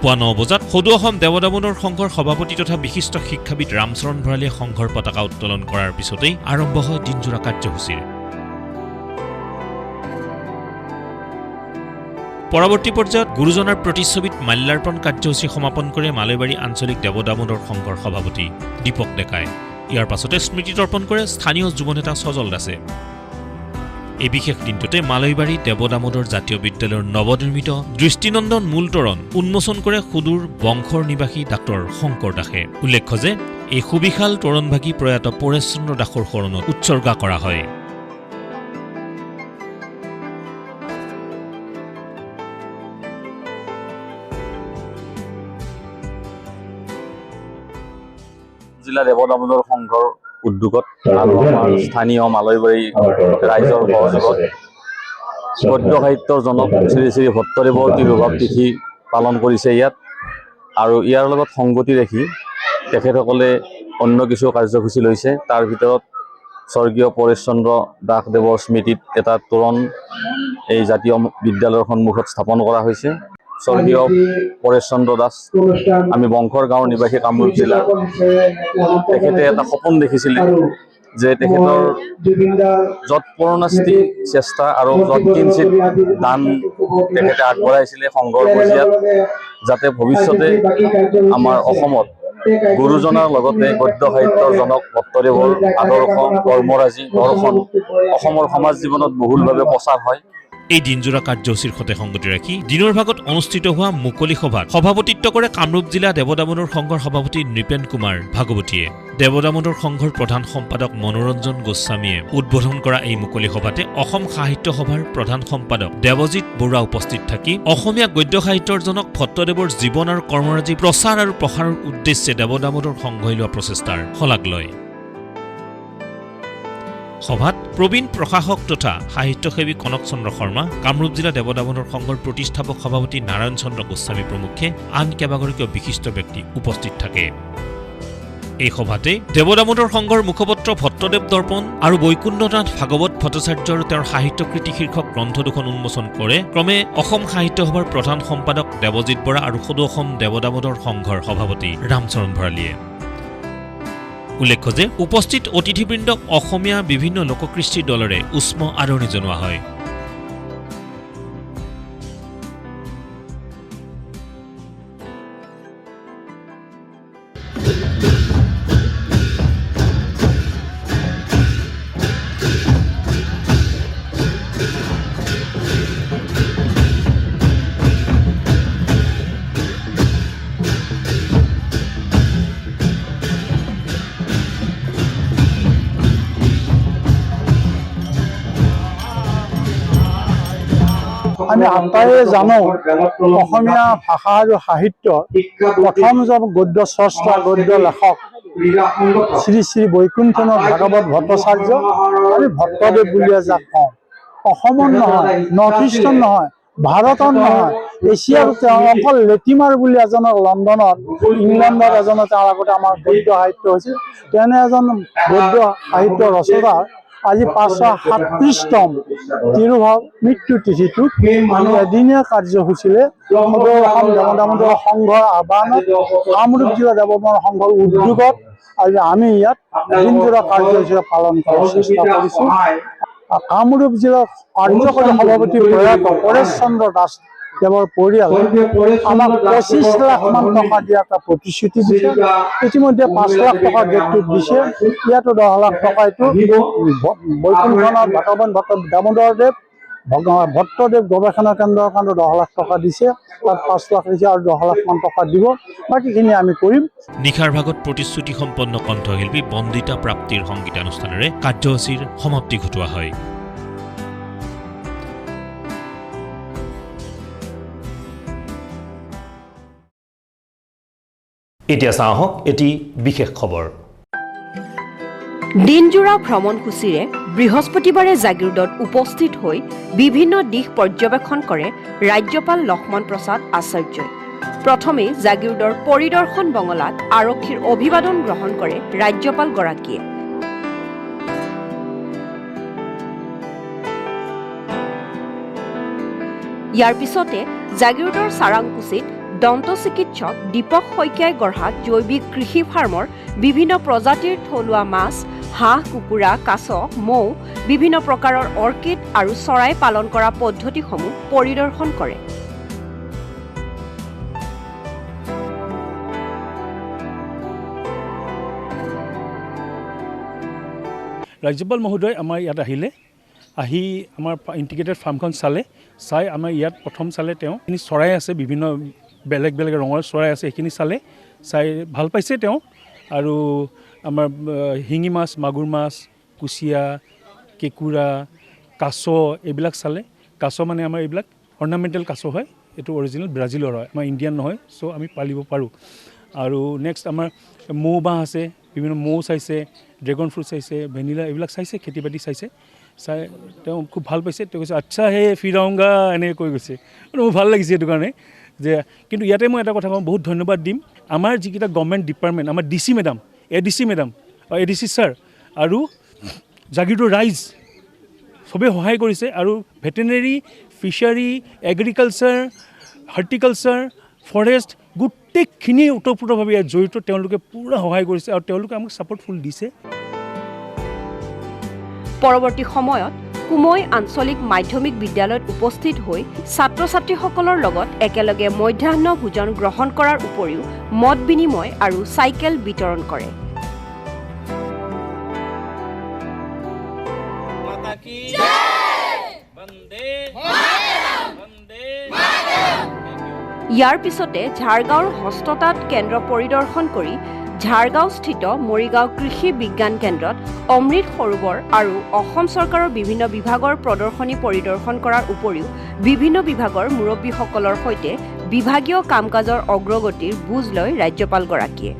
পুৱা 9 বজাত সদৌ অসম দেৱদামোদৰ সংঘৰ সভাপতি তথা বিশিষ্ট শিক্ষাবিদ ৰামচৰণ ভঁৰালীয়ে সংঘৰ পতাকা উত্তোলন কৰাৰ পিছতেই আৰম্ভ হয় দিনজোৰা কাৰ্যসূচীৰ। পৰৱৰ্তী পৰ্যায়ত গুৰুজনাৰ প্ৰতিচ্ছবিত মাল্যাৰ্পণ কাৰ্যসূচী সমাপন কৰে মালৈবাৰী আঞ্চলিক দেৱদামোদৰ সংঘৰ সভাপতি দীপক ডেকাই। ইয়াৰ পাছতে স্মৃতি তৰ্পণ কৰে স্থানীয় যুৱনেতা সজল দাসে। এই বিশেষ দিনটোতে মালৈবাৰী দেৱদামোদৰ জাতীয় বিদ্যালয়ৰ নৱনিৰ্মিত দৃষ্টিনন্দন মূল তৰণ উন্মোচন কৰে সুদূৰ বংশৰ নিবাসী ডাক্তৰ শংকৰ দাসে। উল্লেখ্য যে এই সুবিশাল তৰণভাগী প্ৰয়াত পৰেশচন্দ্ৰ দাসৰ শৰণত উৎসৰ্গা কৰা হয়। জিলা দেৱদামোদৰ সংঘৰ উদ্যোগত আৰু আমাৰ স্থানীয় মালৈবাৰী ৰাইজৰ সহযোগত গদ্য সাহিত্যৰ জনক শ্ৰী শ্ৰী ভট্টদেৱৰ তিৰোভাৱ তিথি পালন কৰিছে। ইয়াত আৰু ইয়াৰ লগত সংগতি ৰাখি তেখেতসকলে অন্য কিছু কাৰ্যসূচী লৈছে। তাৰ ভিতৰত স্বৰ্গীয় পৰেশ চন্দ্ৰ দাসদেৱৰ স্মৃতিত এটা তোৰণ এই জাতীয় বিদ্যালয়ৰ সন্মুখত স্থাপন কৰা হৈছে। স্বৰ্গীয় পৰেশ চন্দ্ৰ দাস আমি বংশৰ গাঁৱৰ নিবাসী কামৰূপ জিলা। তেখেতে এটা সপোন দেখিছিলে যে তেখেতৰ য'ত পূৰ্ণাস্তি চেষ্টা আৰু য'ত কিঞ্চিত দান তেখেতে আগবঢ়াইছিলে সংঘৰ পৰ্যায়ত, যাতে ভৱিষ্যতে আমাৰ অসমত গুৰুজনাৰ লগতে গদ্য সাহিত্যৰ জনক ভট্টদেৱৰ আদৰ্শ কৰ্মৰাজি দৰ্শন অসমৰ সমাজ জীৱনত বহুলভাৱে প্ৰচাৰ হয়। এই দিনজোৰা কাৰ্যসূচীৰ সৈতে সংগতি ৰাখি দিনৰ ভাগত অনুষ্ঠিত হোৱা মুকলি সভাত সভাপতিত্ব কৰে কামৰূপ জিলা দেৱদামোদৰ সংঘৰ সভাপতি নৃপেন কুমাৰ ভাগৱতীয়ে। দেৱদামোদৰ সংঘৰ প্ৰধান সম্পাদক মনোৰঞ্জন গোস্বামীয়ে উদ্বোধন কৰা এই মুকলি সভাতে অসম সাহিত্য সভাৰ প্ৰধান সম্পাদক দেৱজিৎ বৰুৱা উপস্থিত থাকি অসমীয়া গদ্য সাহিত্যৰ জনক ভট্টদেৱৰ জীৱন আৰু কৰ্মৰাজি প্ৰচাৰ আৰু প্ৰসাৰৰ উদ্দেশ্যে দেৱদামোদৰ সংঘই লোৱা প্ৰচেষ্টাৰ শলাগ লয়। সভাত প্ৰবীণ প্ৰশাসক তথা সাহিত্যসেৱী কনক চন্দ্ৰ শৰ্মা, কামৰূপ জিলা দেৱদামোদৰ সংঘৰ প্ৰতিষ্ঠাপক সভাপতি নাৰায়ণ চন্দ্ৰ গোস্বামী প্ৰমুখ্যে আন কেইবাগৰাকীও বিশিষ্ট ব্যক্তি উপস্থিত থাকে। এই সভাতে দেৱদামোদৰ সংঘৰ মুখপত্ৰ ভট্টদেৱ দৰ্পণ আৰু বৈকুণ্ঠনাথ ভাগৱত ভট্টাচাৰ্য আৰু তেওঁৰ সাহিত্যকৃতি শীৰ্ষক গ্ৰন্থ দুখন উন্মোচন কৰে ক্ৰমে অসম সাহিত্য সভাৰ প্ৰধান সম্পাদক দেৱজিৎ বৰা আৰু সদৌ অসম দেৱদামোদৰ সংঘৰ সভাপতি ৰামচৰণ ভৰালীয়ে। উল্লেখ্য যে উপস্থিত অতিথিবৃন্দক অসমীয়া বিভিন্ন লোককৃষ্টিৰ দলেৰে উষ্ম আদৰণি জনোৱা হয়। আমি আটাইয়ে জানো অসমীয়া ভাষা আৰু সাহিত্য প্ৰথমজন গদ্য স্ৰষ্টা গদ্য লেখক শ্ৰী শ্ৰী বৈকুণ্ঠনাথ ভাগৱত ভট্টাচাৰ্য আমি ভট্টদেৱ বুলিয়ে যাক কওঁ। অসমৰ নহয়, নৰ্থ ইষ্টৰ নহয়, ভাৰতৰ নহয়, এছিয়াৰ তেওঁ অকল লেটিমাৰ বুলি এজনৰ লণ্ডনত ইংলেণ্ডত এজনৰ তেওঁৰ আগতে আমাৰ গদ্য সাহিত্য হৈছিল। তেনে এজন গদ্য সাহিত্য ৰচনাৰ আজি 537তম তিৰুভাৱ মৃত্যু তিথিটো আমি এদিনীয়া কাৰ্যসূচীৰে সদৌ অসম দেৱদামোদৰ সংঘৰ আহ্বানত কামৰূপ জিলা দেৱদামোদৰ সংঘৰ উদ্যোগত আজি আমি ইয়াত দিনজোৰা কাৰ্যসূচীৰে পালন কৰাৰ চেষ্টা কৰিছোঁ। কামৰূপ জিলাৰ কাৰ্যকৰী সভাপতি প্ৰয়াত পৰেশ চন্দ্ৰ দাস দেৱৰ পৰিয়ালে আমাক 25 লাখ মান টকা দিয়া এটা প্ৰতিশ্ৰুতি দিছে। ইতিমধ্যে 5 লাখ টকা গেটটোত দিছে। ইয়াতো 10 লাখ টকা এইটো বৈকুণ্ঠনাথ ভাগৱত দামোদৰদেৱ ভট্টদেৱ গৱেষণা কেন্দ্ৰৰ কাৰণে 10 লাখ টকা দিছে। তাত 5 লাখ দিছে আৰু 10 লাখ মান টকা দিব। বাকীখিনি আমি কৰিম। নিশাৰ ভাগত প্ৰতিশ্ৰুতি সম্পন্ন কণ্ঠশিল্পী বন্দিতা প্ৰাপ্তিৰ সংগীতানুষ্ঠানেৰে কাৰ্যসূচীৰ সমাপ্তি ঘটোৱা হয়। এতিয়া চাওঁ আহক এটি বিশেষ খবৰ। দিনজোৰা ভ্ৰমণসূচীৰে বৃহস্পতিবাৰে জাগিৰোডত উপস্থিত হৈ বিভিন্ন দিশ পৰ্যবেক্ষণ কৰে ৰাজ্যপাল লক্ষ্মণ প্ৰসাদ আচাৰ্যই। প্ৰথমে জাগিৰোডৰ পৰিদৰ্শন বঙলাত আৰক্ষীৰ অভিবাদন গ্ৰহণ কৰে ৰাজ্যপালগৰাকীয়ে। ইয়াৰ পিছতে জাগিৰোডৰ চাৰাংকুচিত দন্ত চিকিৎসক দীপক শইকীয়াই গঢ়া জৈৱিক কৃষি ফাৰ্মৰ বিভিন্ন প্ৰজাতিৰ থলুৱা মাছ, হাঁহ, কুকুৰা, কাছ, মৌ, বিভিন্ন প্ৰকাৰৰ অৰ্কিড আৰু চৰাই পালন কৰা পদ্ধতিসমূহ পৰিদৰ্শন কৰে। ৰাজ্যপাল মহোদয় আমাৰ ইয়াত আহি আমাৰ ইণ্টিগ্ৰেটেড ফাৰ্মখন চাই আমাৰ ইয়াত প্ৰথম চালে তেওঁ চৰাই আছে, বিভিন্ন বেলেগ বেলেগ ৰঙৰ চৰাই আছে, সেইখিনি চাই ভাল পাইছে তেওঁ। আৰু আমাৰ শিঙি মাছ, মাগুৰ মাছ, কুচিয়া, কেঁকুৰা, কাছ এইবিলাক চালে। কাছ মানে আমাৰ এইবিলাক অৰ্নামেণ্টেল কাছ হয়, এইটো অৰিজিনেল ব্ৰাজিলৰ হয়, আমাৰ ইণ্ডিয়ান নহয়, চ' আমি পালিব পাৰোঁ। আৰু নেক্সট আমাৰ মৌ বাঁহ আছে, বিভিন্ন মৌ চাইছে, ড্ৰেগন ফ্ৰুট চাইছে, ভেনিলা এইবিলাক চাইছে, খেতি বাতি চাই তেওঁ খুব ভাল পাইছে। তেওঁ কৈছে আচ্ছা হে ফিৰ আউংগা এনেকৈ কৈ গৈছে। মোৰ ভাল লাগিছে সেইটো কাৰণে। যে কিন্তু ইয়াতে মই এটা কথা কওঁ, বহুত ধন্যবাদ দিম আমাৰ যিকেইটা গভৰ্ণমেণ্ট ডিপাৰ্টমেণ্ট, আমাৰ DC madam, ADC madam, ADC sir আৰু জাগিৰোডৰ ৰাইজ চবেই সহায় কৰিছে। আৰু veterinary, fishery, agriculture, horticulture, forest গোটেইখিনি ওতঃপ্ৰোতভাৱে ইয়াত জড়িত, তেওঁলোকে পূৰা সহায় কৰিছে আৰু তেওঁলোকে আমাক ছাপৰ্ট ফুল দিছে। পৰৱৰ্তী সময়ত কুমৈ আঞ্চলিক মাধ্যমিক বিদ্যালয়ত উপস্থিত হৈ ছাত্ৰ ছাত্ৰীসকলৰ লগত একেলগে মধ্যাহ্ন ভোজন গ্ৰহণ কৰাৰ উপৰিও মত বিনিময় আৰু চাইকেল বিতৰণ কৰে। ইয়াৰ পিছতে ঝাৰগাঁৱৰ হস্ততাঁত কেন্দ্ৰ পৰিদৰ্শন কৰি ঝাৰগাঁওস্থিত মৰিগাঁও কৃষি বিজ্ঞান কেন্দ্ৰত অমৃত সৰোবৰ আৰু অসম চৰকাৰৰ বিভিন্ন বিভাগৰ প্ৰদৰ্শনী পৰিদৰ্শন কৰাৰ উপৰিও বিভিন্ন বিভাগৰ মুৰব্বীসকলৰ সৈতে বিভাগীয় কাম কাজৰ অগ্ৰগতিৰ বুজ লয় ৰাজ্যপালগৰাকীয়ে।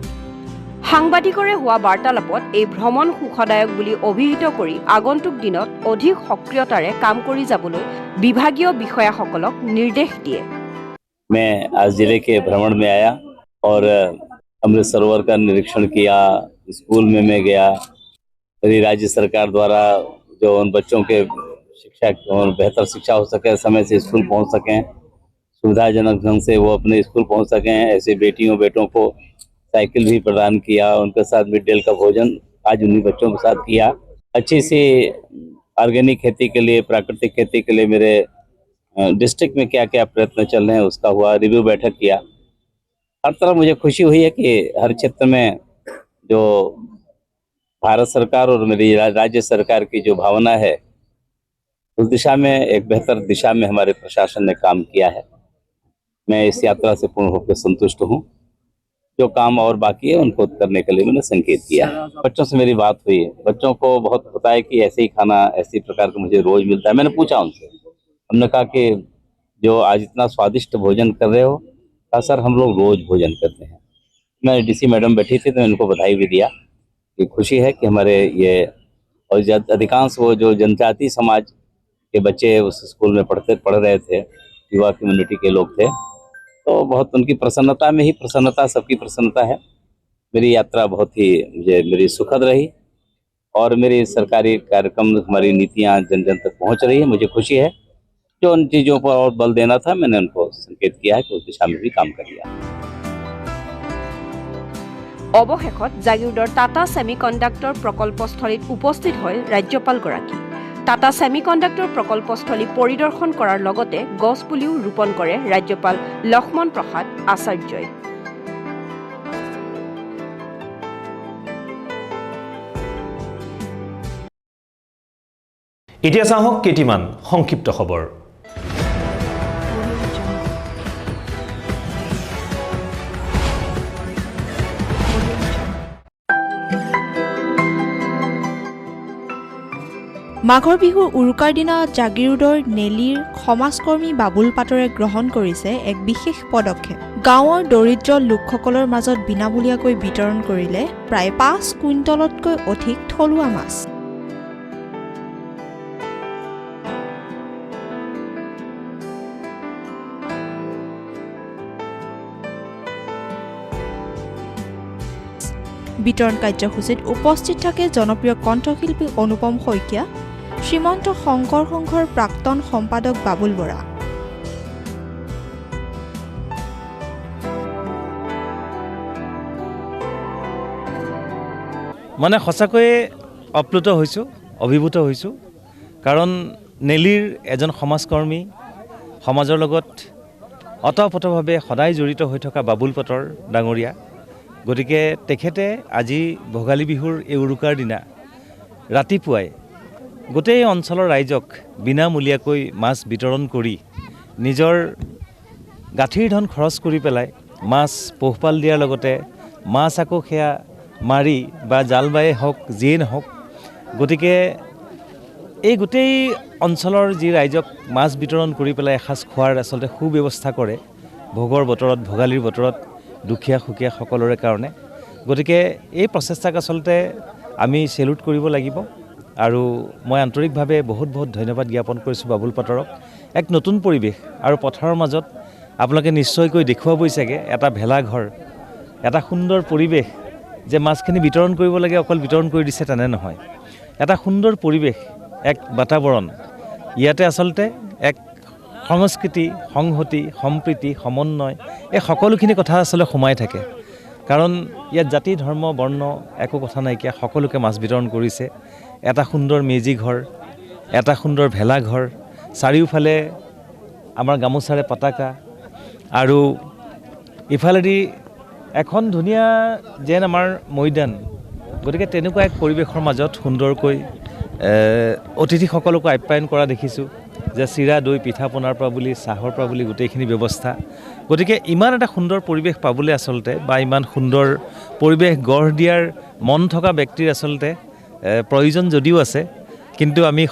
সাংবাদিকৰে হোৱা বাৰ্তালাপত এই ভ্ৰমণ সুখদায়ক বুলি অভিহিত কৰি আগন্তুক দিনত অধিক সক্ৰিয়তাৰে কাম কৰি যাবলৈ বিভাগীয় বিষয়াসকলক নিৰ্দেশ দিয়ে। मैं आज जिले के भ्रमण में आया और अमृत सरोवर का निरीक्षण किया, स्कूल में मैं गया। मेरी राज्य सरकार द्वारा जो उन बच्चों के शिक्षा और बेहतर शिक्षा हो सके, समय से स्कूल पहुंच सकें, सुविधाजनक ढंग से वो अपने स्कूल पहुंच सकें, ऐसे बेटियों बेटों को साइकिल भी प्रदान किया। उनके साथ मिड डे का भोजन आज उन्हीं बच्चों के साथ किया। अच्छी सी ऑर्गेनिक खेती के लिए, प्राकृतिक खेती के लिए मेरे डिस्ट्रिक्ट में क्या क्या प्रयत्न चल रहे हैं उसका हुआ, रिव्यू बैठक किया। हर तरह मुझे खुशी हुई है कि हर क्षेत्र में जो भारत सरकार और मेरी राज्य सरकार की जो भावना है उस दिशा में, एक बेहतर दिशा में हमारे प्रशासन ने काम किया है। मैं इस यात्रा से पूर्ण रूप से संतुष्ट हूँ। जो काम और बाकी है उनको करने के लिए मैंने संकेत किया। बच्चों से मेरी बात हुई, बच्चों को बहुत पता है कि ऐसे ही खाना, ऐसी प्रकार का मुझे रोज मिलता है। मैंने पूछा उनसे, हमने कहा कि जो आज इतना स्वादिष्ट भोजन कर रहे हो, कहा सर हम लोग रोज भोजन करते हैं। मैं DC मैडम बैठी थी तो उनको बधाई भी दिया कि खुशी है कि हमारे ये और अधिकांश वो जो जनजाति समाज के बच्चे उस स्कूल में पढ़ रहे थे, युवा कम्युनिटी के लोग थे, तो बहुत उनकी प्रसन्नता में ही प्रसन्नता, सबकी प्रसन्नता है। मेरी यात्रा बहुत ही मेरी सुखद रही और मेरी सरकारी कार्यक्रम, हमारी नीतियाँ जन जन तक पहुँच रही है। मुझे खुशी है। जो उन चीज़ों पर और बल देना था मैंने उनको संकेत किया है कि उस दिशा में भी काम कर लिया। অৱশেষত জাগিৰোডৰ টাটা ছেমিকণ্ডাক্টৰ প্ৰকল্পস্থলীত উপস্থিত হয় ৰাজ্যপালগৰাকী। টাটা ছেমিকণ্ডাক্টৰ প্ৰকল্পস্থলী পৰিদৰ্শন কৰাৰ লগতে গছপুলিও ৰোপণ কৰে ৰাজ্যপাল লক্ষ্মণ প্ৰসাদ আচাৰ্যই। এতিয়া চাওক কেইটিমান সংক্ষিপ্ত খবৰ। মাঘৰ বিহুৰ উৰুকাৰ দিনা জাগিৰোডৰ নেলীৰ সমাজকৰ্মী বাবুল পাটৰে গ্ৰহণ কৰিছে এক বিশেষ পদক্ষেপ। গাঁৱৰ দৰিদ্ৰ লোকসকলৰ মাজত বিনামূলীয়াকৈ বিতৰণ কৰিলে প্ৰায় 5 কুইণ্টলতকৈ অধিক থলুৱা মাছ। বিতৰণ কাৰ্যসূচীত উপস্থিত থাকে জনপ্ৰিয় কণ্ঠশিল্পী অনুপম শইকীয়া, শ্ৰীমন্ত শংকৰ সংঘৰ প্ৰাক্তন সম্পাদক বাবুল বৰা। মানে সঁচাকৈয়ে আপ্লুত হৈছোঁ, অভিভূত হৈছোঁ, কাৰণ নেলীৰ এজন সমাজকৰ্মী, সমাজৰ লগত অতঃপতভাৱে সদায় জড়িত হৈ থকা বাবুল পাটৰ ডাঙৰীয়া। গতিকে তেখেতে আজি ভোগালী বিহুৰ এই উৰুকাৰ দিনা ৰাতিপুৱাই গোটেই অঞ্চলৰ ৰাইজক বিনামূলীয়াকৈ মাছ বিতৰণ কৰি নিজৰ গাঁঠিৰ ধন খৰচ কৰি পেলাই মাছ পোহপাল দিয়াৰ লগতে মাছ আকৌ সেয়া মাৰি বা জাল বায়ে হওক, যিয়ে নহওক, গতিকে এই গোটেই অঞ্চলৰ যি ৰাইজক মাছ বিতৰণ কৰি পেলাই এসাঁজ খোৱাৰ আচলতে সুব্যৱস্থা কৰে ভোগৰ বতৰত, ভোগালীৰ বতৰত দুখীয়া সুখীয়া সকলোৰে কাৰণে। গতিকে এই প্ৰচেষ্টাক আচলতে আমি চেলুট কৰিব লাগিব আৰু মই আন্তৰিকভাৱে বহুত বহুত ধন্যবাদ জ্ঞাপন কৰিছোঁ বাবুল পাটৰক। এক নতুন পৰিৱেশ আৰু পথাৰৰ মাজত আপোনালোকে নিশ্চয়কৈ দেখুৱাবই চাগে এটা ভেলাঘৰ, এটা সুন্দৰ পৰিৱেশ যে মাছখিনি বিতৰণ কৰিব লাগে অকল বিতৰণ কৰি দিছে তেনে নহয়। এটা সুন্দৰ পৰিৱেশ, এক বাতাবৰণ, ইয়াতে আচলতে এক সংস্কৃতি, সংহতি, সম্প্ৰীতি, সমন্বয় এই সকলোখিনি কথা আচলতে সোমাই থাকে। কাৰণ ইয়াত জাতি ধৰ্ম বৰ্ণ একো কথা নাইকিয়া, সকলোকে মাছ বিতৰণ কৰিছে। এটা সুন্দৰ মেজি ঘৰ, এটা সুন্দৰ ভেলাঘৰ, চাৰিওফালে আমাৰ গামোচাৰে পতাকা, আৰু ইফালেদি এখন ধুনীয়া যেন আমাৰ মৈদান। গতিকে তেনেকুৱা এক পৰিৱেশৰ মাজত সুন্দৰকৈ অতিথিসকলকো আপ্যায়ন কৰা দেখিছোঁ, যে চিৰা দৈ পিঠা পনাৰ পৰা বুলি চাহৰ পৰা বুলি গোটেইখিনি ব্যৱস্থা। গতিকে ইমান এটা সুন্দৰ পৰিৱেশ পাবলৈ আচলতে বা ইমান সুন্দৰ পৰিৱেশ গঢ় দিয়াৰ মন থকা ব্যক্তিৰ আচলতে প্ৰয়োজন যদিও আছে, কিন্তু আমি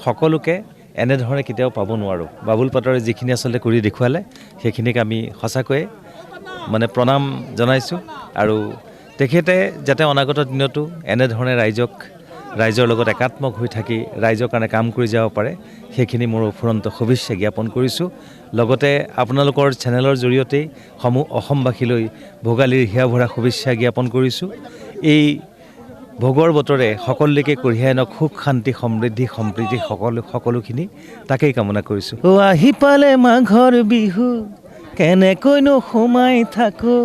সকলোকে এনেধৰণে কেতিয়াও পাব নোৱাৰোঁ। বাবুল পাটৰে যিখিনি আচলতে কৰি দেখুৱালে সেইখিনিক আমি সঁচাকৈয়ে মানে প্ৰণাম জনাইছোঁ, আৰু তেখেতে যাতে অনাগত দিনতো এনেধৰণে ৰাইজৰ লগত একাত্মক হৈ থাকি ৰাইজৰ কাৰণে কাম কৰি যাব পাৰে, সেইখিনি মোৰ অফুৰন্ত শুভেচ্ছা জ্ঞাপন কৰিছোঁ। লগতে আপোনালোকৰ চেনেলৰ জৰিয়তেই সমূহ অসমবাসীলৈ ভোগালীৰ হিয়া ভৰা শুভেচ্ছা জ্ঞাপন কৰিছোঁ। এই ভোগৰ বতৰে সকলোকে কঢ়িয়াই আনক সুখ শান্তি সমৃদ্ধি সম্প্ৰীতি সকলোখিনি তাকেই কামনা কৰিছোঁ। আহি পালে মাঘৰ বিহু কেনেকৈনো সোমাই থাকো,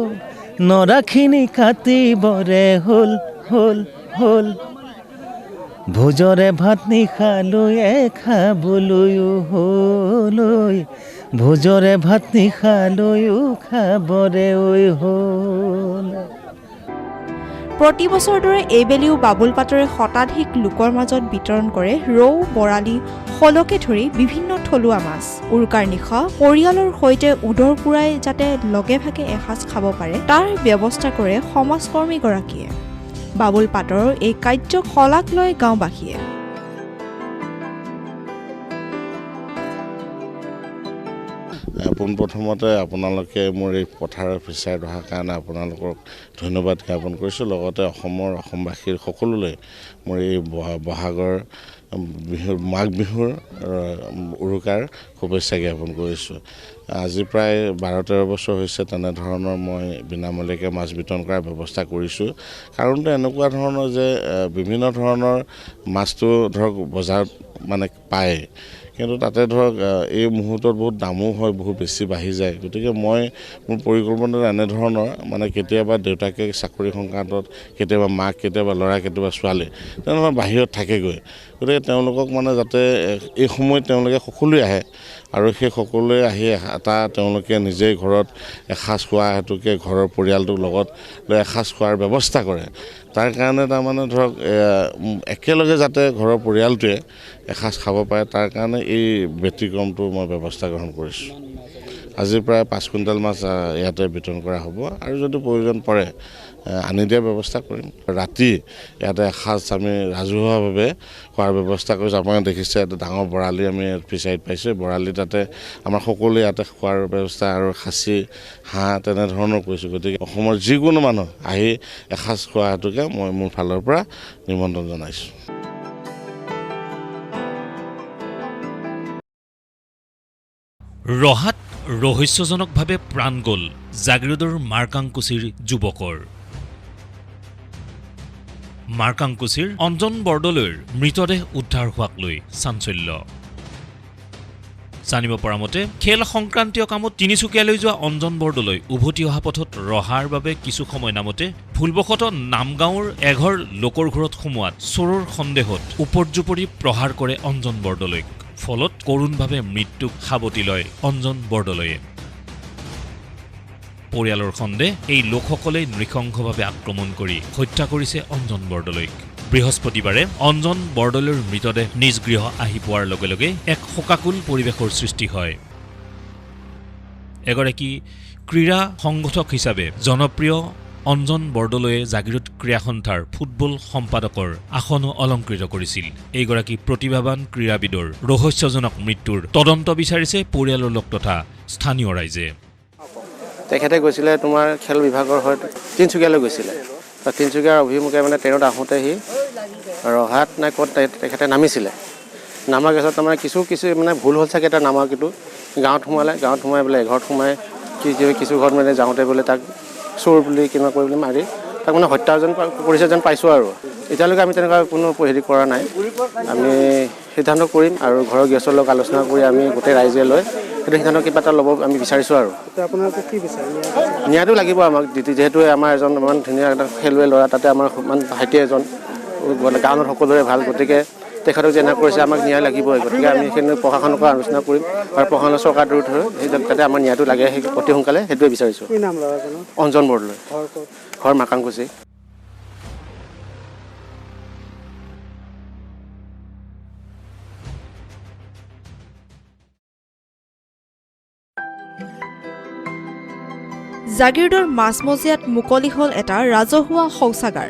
নৰাখিনি কাটিবৰে হ'ল হ'ল হ'ল, ভোজৰে ভাত নিশালৈ খাবলৈও হ'ল, ভোজৰে ভাত নিশালৈও খাবৰে হ'ল। প্ৰতি বছৰৰ দৰে এইবেলিও বাবুল পাটৰে শতাধিক লোকৰ মাজত বিতৰণ কৰে ৰৌ, বৰালি, শলকে ধৰি বিভিন্ন থলুৱা মাছ। উৰুকাৰ নিশা পৰিয়ালৰ সৈতে উদৰ পূৰাই যাতে লগে ভাগে এসাঁজ খাব পাৰে তাৰ ব্যৱস্থা কৰে সমাজকৰ্মীগৰাকীয়ে। বাবুল পাটৰৰ এই কাৰ্যক শলাগ লয় গাঁওবাসীয়ে। পোনপ্ৰথমতে আপোনালোকে মোৰ এই পথাৰৰ ফিচাৰত অহাৰ কাৰণে আপোনালোকক ধন্যবাদ জ্ঞাপন কৰিছোঁ। লগতে অসমবাসীৰ সকলোলৈ মোৰ এই বহাগৰ মাঘ বিহুৰ উৰুকাৰ শুভেচ্ছা জ্ঞাপন কৰিছোঁ। আজি প্ৰায় 12-13 বছৰ হৈছে তেনেধৰণৰ মই বিনামূলীয়াকৈ মাছ বিতৰণ কৰাৰ ব্যৱস্থা কৰিছোঁ। কাৰণটো এনেকুৱা ধৰণৰ যে বিভিন্ন ধৰণৰ মাছটো ধৰক বজাৰত মানে পায়, কিন্তু তাতে ধৰক এই মুহূৰ্তত বহুত দামো হয়, বহুত বেছি বাঢ়ি যায়। গতিকে মই মোৰ পৰিকল্পনাত এনেধৰণৰ মানে কেতিয়াবা দেউতাকে চাকৰি সংক্ৰান্তত, কেতিয়াবা মাক, কেতিয়াবা ল'ৰা, কেতিয়াবা ছোৱালী তেনেধৰণৰ বাহিৰত থাকেগৈ। গতিকে তেওঁলোকক মানে যাতে এই সময়ত তেওঁলোকে সকলোৱে আহে, আৰু সেই সকলোৱে আহি তেওঁলোকে নিজেই ঘৰত এসাঁজ খোৱা হেতুকে ঘৰৰ পৰিয়ালটোৰ লগত লৈ এসাঁজ খোৱাৰ ব্যৱস্থা কৰে। তাৰ কাৰণে তাৰমানে ধৰক একেলগে যাতে ঘৰৰ পৰিয়ালটোৱে এসাঁজ খাব পাৰে, তাৰ কাৰণে এই ব্যতিক্ৰমটো মই ব্যৱস্থা গ্ৰহণ কৰিছোঁ। আজি প্ৰায় 5 কুইণ্টেল মাছ ইয়াতে বিতৰণ কৰা হ'ব, আৰু যদি প্ৰয়োজন পৰে আনি দিয়াৰ ব্যৱস্থা কৰিম। ৰাতি ইয়াতে এসাঁজ আমি ৰাজহুৱাভাৱে খোৱাৰ ব্যৱস্থা কৰিছোঁ। আপোনালোকে দেখিছে এটা ডাঙৰ বৰালি আমি ফিচাৰীত পাইছোঁ। বৰালি তাতে আমাৰ সকলোৱে ইয়াতে খোৱাৰ ব্যৱস্থা, আৰু খাচী, হাঁহ তেনেধৰণৰ কৰিছোঁ। গতিকে অসমৰ যিকোনো মানুহ আহি এসাঁজ খোৱা হেতুকে মই মোৰ ফালৰ পৰা নিমন্ত্ৰণ জনাইছোঁ। ৰহাত ৰহস্যজনকভাৱে প্ৰাণ গ'ল জাগিৰোডৰ মাৰ্কাংকুচিৰ যুৱকৰ। মাৰ্কাংকুচিৰ অঞ্জন বৰদলৈৰ মৃতদেহ উদ্ধাৰ হোৱাক লৈ চাঞ্চল্য। জানিব পৰা মতে খেল সংক্ৰান্তীয় কামত তিনিচুকীয়ালৈ যোৱা অঞ্জন বৰদলৈ উভতি অহা পথত ৰহাৰ বাবে কিছু সময় নামতে ভুলবশতঃ নামগাঁৱৰ এঘৰ লোকৰ ঘৰত সোমোৱাত চোৰৰ সন্দেহত উপৰ্যুপৰি প্ৰহাৰ কৰে অঞ্জন বৰদলৈক। ফলত কৰুণভাৱে মৃত্যুক সাৱটি লয় অঞ্জন বৰদলৈয়ে। পৰিয়ালৰ সন্দেহ এই লোকসকলে নৃশংসভাৱে আক্ৰমণ কৰি হত্যা কৰিছে অঞ্জন বৰদলৈক। বৃহস্পতিবাৰে অঞ্জন বৰদলৈৰ মৃতদেহ নিজ গৃহ আহি পোৱাৰ লগে লগে এক শোকাকুল পৰিৱেশৰ সৃষ্টি হয়। এগৰাকী ক্ৰীড়া সংগঠক হিচাপে জনপ্ৰিয় অঞ্জন বৰদলৈয়ে জাগিৰোড ক্ৰীড়া সন্থাৰ ফুটবল সম্পাদকৰ আসনো অলংকৃত কৰিছিল। এইগৰাকী প্ৰতিভাৱান ক্ৰীড়াবিদৰ ৰহস্যজনক মৃত্যুৰ তদন্ত বিচাৰিছে পৰিয়ালৰ লোক তথা স্থানীয় ৰাইজে। তেখেতে গৈছিলে তোমাৰ খেল বিভাগৰ হৈ তিনিচুকীয়ালৈ গৈছিলে। তিনিচুকীয়াৰ অভিমুখে মানে ট্ৰেইনত আহোঁতে সি ৰহাত নাই ক'ত তেখেতে নামিছিলে। নামাৰ পিছত তাৰমানে কিছু মানে ভুল হ'ল চাগে তাৰ নামাৰ, কিন্তু গাঁৱত সোমাই বোলে এঘৰত সোমাই কিছু ঘৰত মানে যাওঁতে বোলে তাক চোৰ বুলি কিবা কৰি বুলি মাৰি তাক মানে হত্যা কৰিছে যেন পাইছোঁ আৰু এতিয়ালৈকে আমি তেনেকুৱা কোনো হেৰি কৰা নাই আমি সিদ্ধান্ত কৰিম আৰু ঘৰৰ গৃহস্থৰ লগত আলোচনা কৰি আমি গোটেই ৰাইজে লৈ সেইটো সিদ্ধান্ত কিবা এটা ল'ব আমি বিচাৰিছোঁ আৰু ন্যায়টো লাগিব আমাক যিহেতু আমাৰ এজন ইমান ধুনীয়া এটা খেলুৱৈ ল'ৰা তাতে আমাৰ ইমান ভাইটি এজন গাঁৱত সকলোৰে ভাল গতিকে তেখেতক যে এনেকুৱা কৰিছে আমাক ন্যায় লাগিবই গতিকে আমি সেইখিনি প্ৰশাসনক আলোচনা কৰিম আৰু প্ৰশাসনৰ চৰকাৰ দূৰত হৈ যাতে আমাৰ ন্যায়টো লাগে সেই অতি সোনকালে সেইটোৱে বিচাৰিছোঁ অঞ্জন বৰদলৈ ঘৰ মাকাংকুচি জাগিৰোডৰ মাজমজিয়াত মুকলি হ'ল এটা ৰাজহুৱা শৌচাগাৰ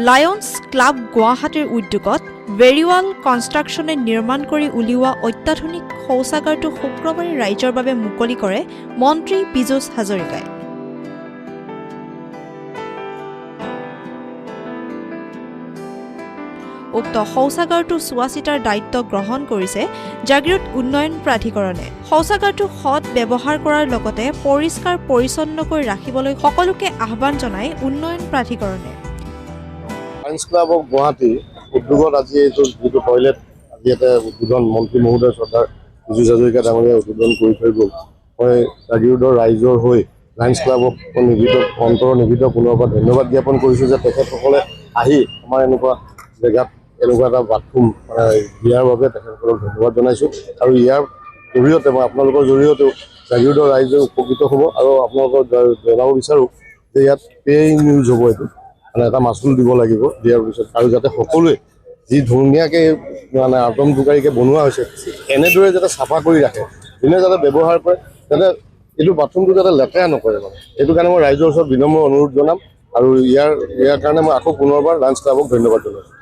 লায়ন্স ক্লাব গুৱাহাটীৰ উদ্যোগত ভেৰিৱাল কনষ্ট্ৰাকশ্যনে নিৰ্মাণ কৰি উলিওৱা অত্যাধুনিক শৌচাগাৰটো শুক্ৰবাৰে ৰাইজৰ বাবে মুকলি কৰে মন্ত্ৰী পীযুষ হাজৰিকাই উক্ত শৌচাগাৰটো চোৱা চিতাৰ দায়িত্ব গ্ৰহণ কৰিছে জাগিৰোড উন্নয়ন প্ৰাধিকৰণে শৌচাগাৰটো সৎ ব্যৱহাৰ কৰাৰ লগতে পৰিষ্কাৰ পৰিচ্ছন্নকৈ ৰাখিবলৈ সকলোকে আহ্বান জনায় উন্নয়ন প্ৰাধিকৰণে লায়ন্স ক্লাব অফ গুৱাহাটী উদ্যোগত আজি এইটো যিটো টয়লেট আজি এটা উদ্বোধন মন্ত্ৰী মহোদয় চৰ্দাৰ পীযুষ হাজৰিকা ডাঙৰীয়াই উদ্বোধন কৰি থৈ গ'ল মই জাগিৰোডৰ ৰাইজৰ হৈ লায়ন্স ক্লাবক অন্তৰৰ নিবিত পুনৰবাৰ ধন্যবাদ জ্ঞাপন কৰিছোঁ যে তেখেতসকলে আহি আমাৰ এনেকুৱা জেগাত এনেকুৱা এটা বাথৰুম দিয়াৰ বাবে তেখেতসকলক ধন্যবাদ জনাইছোঁ আৰু ইয়াৰ জৰিয়তে মই আপোনালোকৰ জৰিয়তেও জাগিৰোডৰ ৰাইজে উপকৃত হ'ব আৰু আপোনালোকক জনাব বিচাৰোঁ যে ইয়াত পে নিউজ হ'ব এইটো মানে এটা মাচুল দিব লাগিব দিয়াৰ পিছত আৰু যাতে সকলোৱে যি ধুনীয়াকৈ মানে আটম টোকাৰীকৈ বনোৱা হৈছে এনেদৰে যাতে চাফা কৰি ৰাখে যোনে যাতে ব্যৱহাৰ কৰে যাতে এইটো বাথৰুমটো যাতে লেতেৰা নকৰে মানে এইটো কাৰণে মই ৰাইজৰ ওচৰত বিনম্ৰ অনুৰোধ জনাম আৰু ইয়াৰ কাৰণে মই আকৌ পুনৰবাৰ লায়ন্স ক্লাবক ধন্যবাদ জনাইছোঁ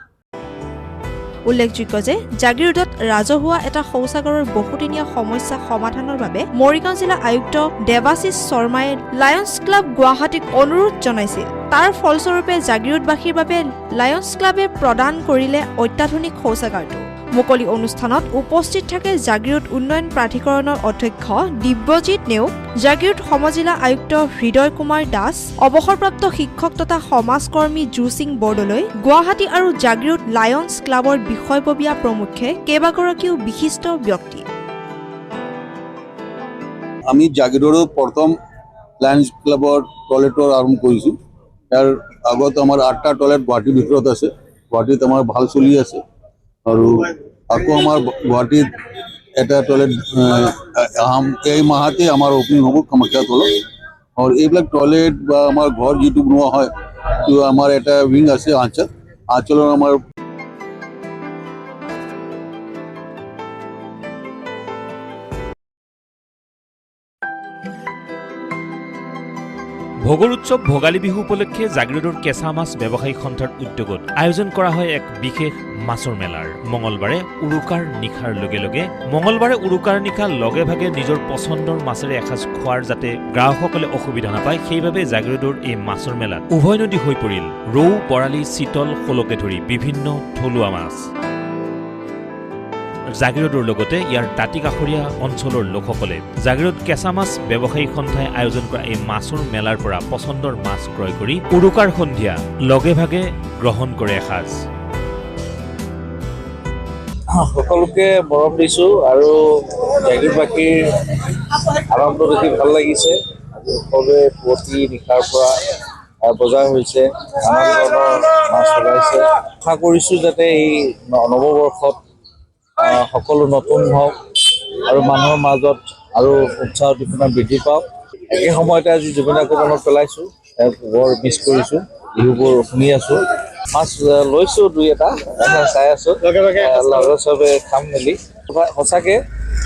উল্লেখযোগ্য যে জাগিৰোডত ৰাজহুৱা এটা শৌচাগাৰৰ বহুদিনীয়া সমস্যা সমাধানৰ বাবে মৰিগাঁও জিলা আয়ুক্ত দেৱাশিষ শৰ্মাই লায়ন্স ক্লাব গুৱাহাটীক অনুৰোধ জনাইছিল তাৰ ফলস্বৰূপে জাগিৰোডবাসীৰ বাবে লায়ন্স ক্লাবে প্ৰদান কৰিলে অত্যাধুনিক শৌচাগাৰটো মুকলি অনুষ্ঠানত উপস্থিত থাকে জাগিৰোড উন্নয়ন প্ৰাধিকৰণৰ অধ্যক্ষ দিব্যজিৎ নেওগ জাগিৰোড সমজিলা আয়ুক্ত হৃদয় কুমাৰ দাস অৱসৰপ্ৰাপ্ত শিক্ষক তথা সমাজকৰ্মী জু সিং বৰদলৈ গুৱাহাটী আৰু জাগিৰোড লায়ন্স ক্লাবৰ বিষয়ববীয়া প্ৰমুখ্যে কেইবাগৰাকীও বিশিষ্ট ব্যক্তি আমি জাগিৰোডৰ প্ৰথম লায়ন্স ক্লাবৰ টয়লেটৰ আৰম্ভ কৰিছোঁ ইয়াৰ আগত আমাৰ 8টা টয়লেট গুৱাহাটীৰ ভিতৰত আছে গুৱাহাটীত আমাৰ ভাল চলি আছে আৰু আকৌ আমাৰ গুৱাহাটীত এটা টয়লেট এই মাহতে আমাৰ অপেনিং হ'ব কামাখ্যা তলত আৰু এইবিলাক টয়লেট বা আমাৰ ঘৰ যিটো বনোৱা হয় তো আমাৰ এটা উইং আছে আঞ্চলৰ আমাৰ ভোগৰ উৎসৱ ভোগালী বিহু উপলক্ষে জাগিৰোডৰ কেঁচা মাছ ব্যৱসায়িক সন্থাৰ উদ্যোগত আয়োজন কৰা হয় এক বিশেষ মাছৰ মেলাৰ মঙলবাৰে উৰুকাৰ নিশাৰ নিশা লগে ভাগে নিজৰ পচন্দৰ মাছেৰে এসাঁজ খোৱাৰ যাতে গ্ৰাহকসকলে অসুবিধা নাপায় সেইবাবে জাগিৰোডৰ এই মাছৰ মেলাত উভৈনদী হৈ পৰিল ৰৌ বৰালি চিতল শলকে ধৰি বিভিন্ন থলুৱা মাছ জাগিৰোডৰ লগতে ইয়াৰ দাঁতিকাষৰীয়া অঞ্চলৰ লোকসকলে জাগিৰোড কেঁচা মাছ ব্যৱসায়িক সন্থাই আয়োজন কৰা এই মাছৰ মেলাৰ পৰা পচন্দৰ মাছ ক্ৰয় কৰি উৰুকাৰ সন্ধিয়া লগে ভাগে গ্ৰহণ কৰে এসাঁজ সকলোকে মৰম দিছোঁ আৰু জাগিৰোডবাসীৰ আনন্দ দেখি ভাল লাগিছে আজি সকলোৱে পুৱতি নিশাৰ পৰা বজাৰ হৈছে নানান ধৰণৰ মাছ ওলাইছে আশা কৰিছোঁ যাতে এই নৱবৰ্ষত সকলো নতুন হওক আৰু মানুহৰ মাজত আৰু উৎসাহ উদ্দীপনা বৃদ্ধি পাওক একে সময়তে আজি জুবিনদাকো মনত পেলাইছোঁ বৰ মিছ কৰিছোঁ বিহুবোৰ শুনি আছোঁ মাছ লৈছোঁ দুই এটা চাই আছোঁ লগে চবে খাম মেলি সঁচাকৈ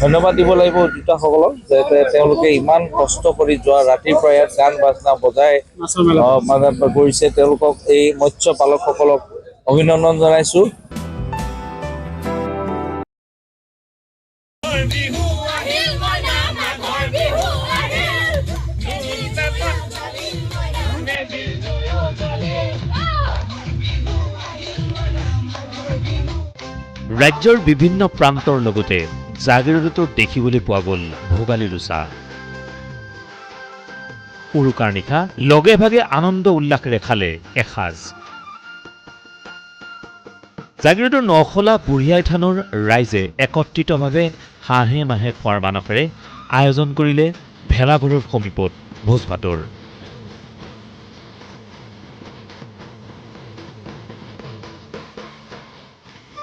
ধন্যবাদ দিব লাগিব উদ্যোক্তাসকলক যে তেওঁলোকে ইমান কষ্ট কৰি যোৱা ৰাতিৰ পৰা ইয়াত গান বাজনা বজাই মানে কৰিছে তেওঁলোকক এই মৎস্য পালকসকলক অভিনন্দন জনাইছোঁ ৰাজ্যৰ বিভিন্ন প্ৰান্তৰ লগতে জাগিৰোডতো দেখিবলৈ পোৱা গ'ল ভোগালীৰ উৎসাহ। উৰুকাৰ নিশা লগে ভাগে আনন্দ উল্লাসেৰে খালে এসাঁজ। জাগিৰোডৰ নখলা বুঢ়িয়াই থানৰ ৰাইজে একত্ৰিতভাৱে হাঁহে মাহে খোৱাৰ মানসেৰে আয়োজন কৰিলে ভেলাঘৰৰ সমীপত ভোজ ভাতৰ।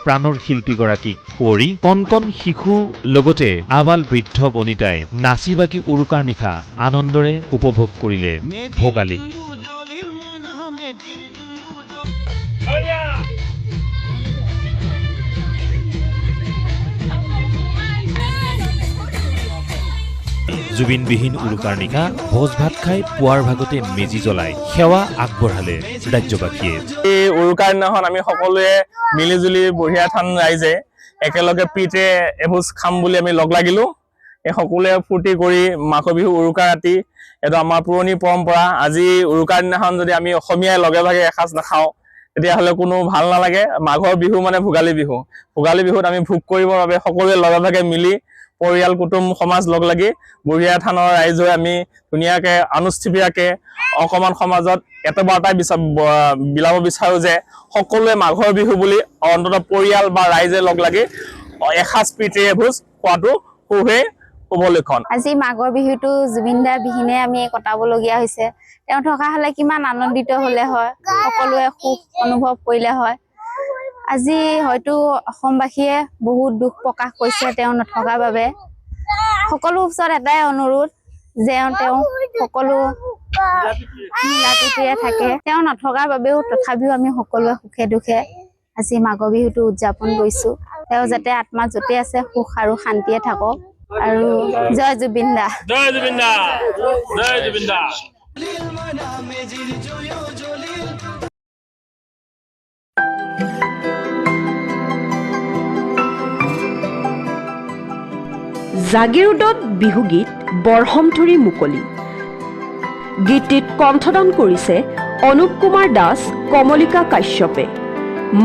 প্ৰাণৰ শিল্পীগৰাকীক সুঁৱৰি কণ কণ শিশু লগতে আবাল বৃদ্ধ বনিতাই নাচি বাগি উৰুকাৰ নিশা আনন্দৰে উপভোগ কৰিলে ভোগালী। জুবিনবিহীন উৰুকাৰ নিশা ভোজ ভাত খাই পুৱাৰ ভাগতে মেজি জ্বলাই সেৱা আগবঢ়ালে ৰাজ্যবাসীয়ে। এই উৰুকাৰ দিনাখন আমি সকলোৱে মিলিজুলি বুঢ়িয়া থান ৰাইজে একেলগে প্ৰীতে এভোজ খাম বুলি আমি লগ লাগিলো। এই সকলোৱে ফূৰ্তি কৰি মাঘৰ বিহু উৰুকাৰ ৰাতি এইটো আমাৰ পুৰণি পৰম্পৰা। আজি উৰুকাৰ দিনাখন যদি আমি অসমীয়াই লগে ভাগে এসাঁজ নাখাওঁ তেতিয়াহ'লে কোনো ভাল নালাগে। মাঘৰ বিহু মানে ভোগালী বিহু। ভোগালী বিহুত আমি ভোগ কৰিবৰ বাবে সকলোৱে লগে ভাগে মিলি পৰিয়াল কুটুম সমাজ লগ লাগি বুঢ়িয়া থানৰ ৰাইজে আমি ধুনীয়াকৈ আনুষ্ঠানিকভাৱে অকণমান সমাজত এটা বাৰ্তাই বিলাব বিচাৰোঁ যে সকলোৱে মাঘৰ বিহু বুলি অন্ততঃ পৰিয়াল বা ৰাইজে লগ লাগি এসাঁজ প্ৰীতিৰে ভোজ খোৱাটো খুবেই শুভ লক্ষণ। আজি মাঘৰ বিহুটো জুবিনদাৰ বিহীনে আমি কটাবলগীয়া হৈছে। তেওঁ থকা হ'লে কিমান আনন্দিত হ'লে হয়, সকলোৱে সুখ অনুভৱ কৰিলে হয়। আজি হয়তো অসমবাসীয়ে বহুত দুখ প্ৰকাশ কৰিছে তেওঁ নথকাৰ বাবে। সকলো ওচৰত এটাই অনুৰোধ যে তেওঁ সকলো মিলাপ্ৰীতিৰে থাকে। তেওঁ নথকাৰ বাবেও তথাপিও আমি সকলোৱে সুখে দুখে আজি মাঘৰ বিহুটো উদযাপন কৰিছোঁ। তেওঁ যাতে আত্মা য'তে আছে সুখ আৰু শান্তিয়ে থাকক আৰু জয় জুবিন দা। জয় জুবিন দা, জয় জুবিন দা। জাগিৰোডত বিহুগীত বৰহমথুৰি মুকলি। গীতটিত কণ্ঠদান কৰিছে অনুপ কুমাৰ দাস, কমলিকা কাশ্যপে।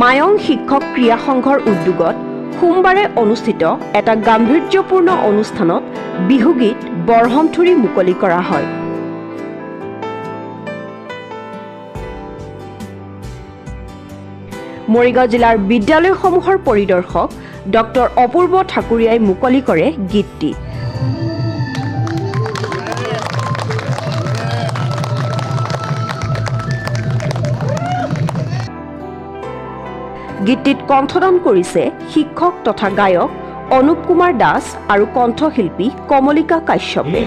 মায়ং শিক্ষক ক্ৰীড়া সংঘৰ উদ্যোগত সোমবাৰে অনুষ্ঠিত এটা গাম্ভীৰ্যপূৰ্ণ অনুষ্ঠানত বিহুগীত বৰহমথুৰি মুকলি কৰা হয়। মৰিগাঁও জিলাৰ বিদ্যালয়সমূহৰ পৰিদৰ্শক ডক্টৰ অপূৰ্ব ঠাকুৰীয়াই মুকলি কৰে গীতটি। গীতটিত কণ্ঠদান কৰিছে শিক্ষক তথা গায়ক অনুপ কুমাৰ দাস আৰু কণ্ঠশিল্পী কমলিকা কাশ্যপে।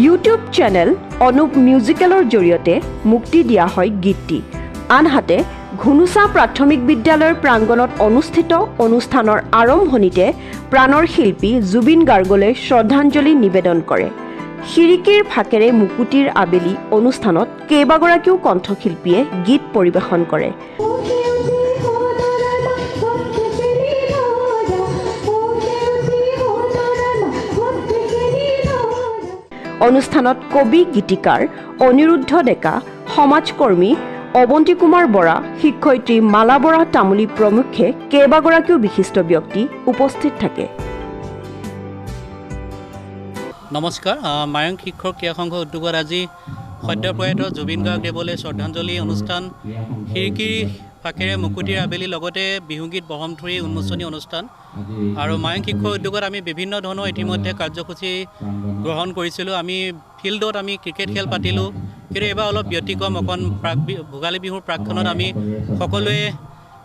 ইউটিউব চেনেল অনুপ মিউজিকেলৰ জৰিয়তে মুক্তি দিয়া হয় গীতটি। আনহাতে ঘুনুচা প্ৰাথমিক বিদ্যালয়ৰ প্ৰাংগণত অনুষ্ঠিত অনুষ্ঠানৰ আৰম্ভণিতে প্ৰাণৰ শিল্পী জুবিন গাৰ্গলৈ শ্ৰদ্ধাঞ্জলি নিবেদন কৰে। খিৰিকীৰ ফাকেৰে মুকুতিৰ আবেলি অনুষ্ঠানত কেইবাগৰাকীও কণ্ঠশিল্পীয়ে গীত পৰিৱেশন কৰে। অনুষ্ঠানত কবি গীতিকাৰ অনিৰুদ্ধ ডেকা, সমাজকৰ্মী অৱন্তী কুমাৰ বৰা, শিক্ষয়িত্ৰী মালা বৰা তামুলী প্ৰমুখ্যে কেইবাগৰাকীও বিশিষ্ট ব্যক্তি উপস্থিত থাকে। নমস্কাৰ। মায়ং শিক্ষক ক্ৰীড়া সংঘ উদ্যোগত আজি সদ্যপ্ৰয়াত জুবিন গাৰ্গদেৱলৈ শ্ৰদ্ধাঞ্জলি অনুষ্ঠান, খিৰিকীৰ ফাকেৰে মুকুতিৰ আবেলি, লগতে বিহুগীত বৰহমথুৰি উন্মোচনী অনুষ্ঠান আৰু মায়ং শিক্ষক উদ্যোগত আমি বিভিন্ন ধৰণৰ ইতিমধ্যে কাৰ্যসূচী গ্ৰহণ কৰিছিলোঁ। আমি ফিল্ডত আমি ক্ৰিকেট খেল পাতিলোঁ, কিন্তু এইবাৰ অলপ ব্যতিক্ৰম। ভোগালী বিহুৰ প্ৰাকক্ষণত আমি সকলোৱে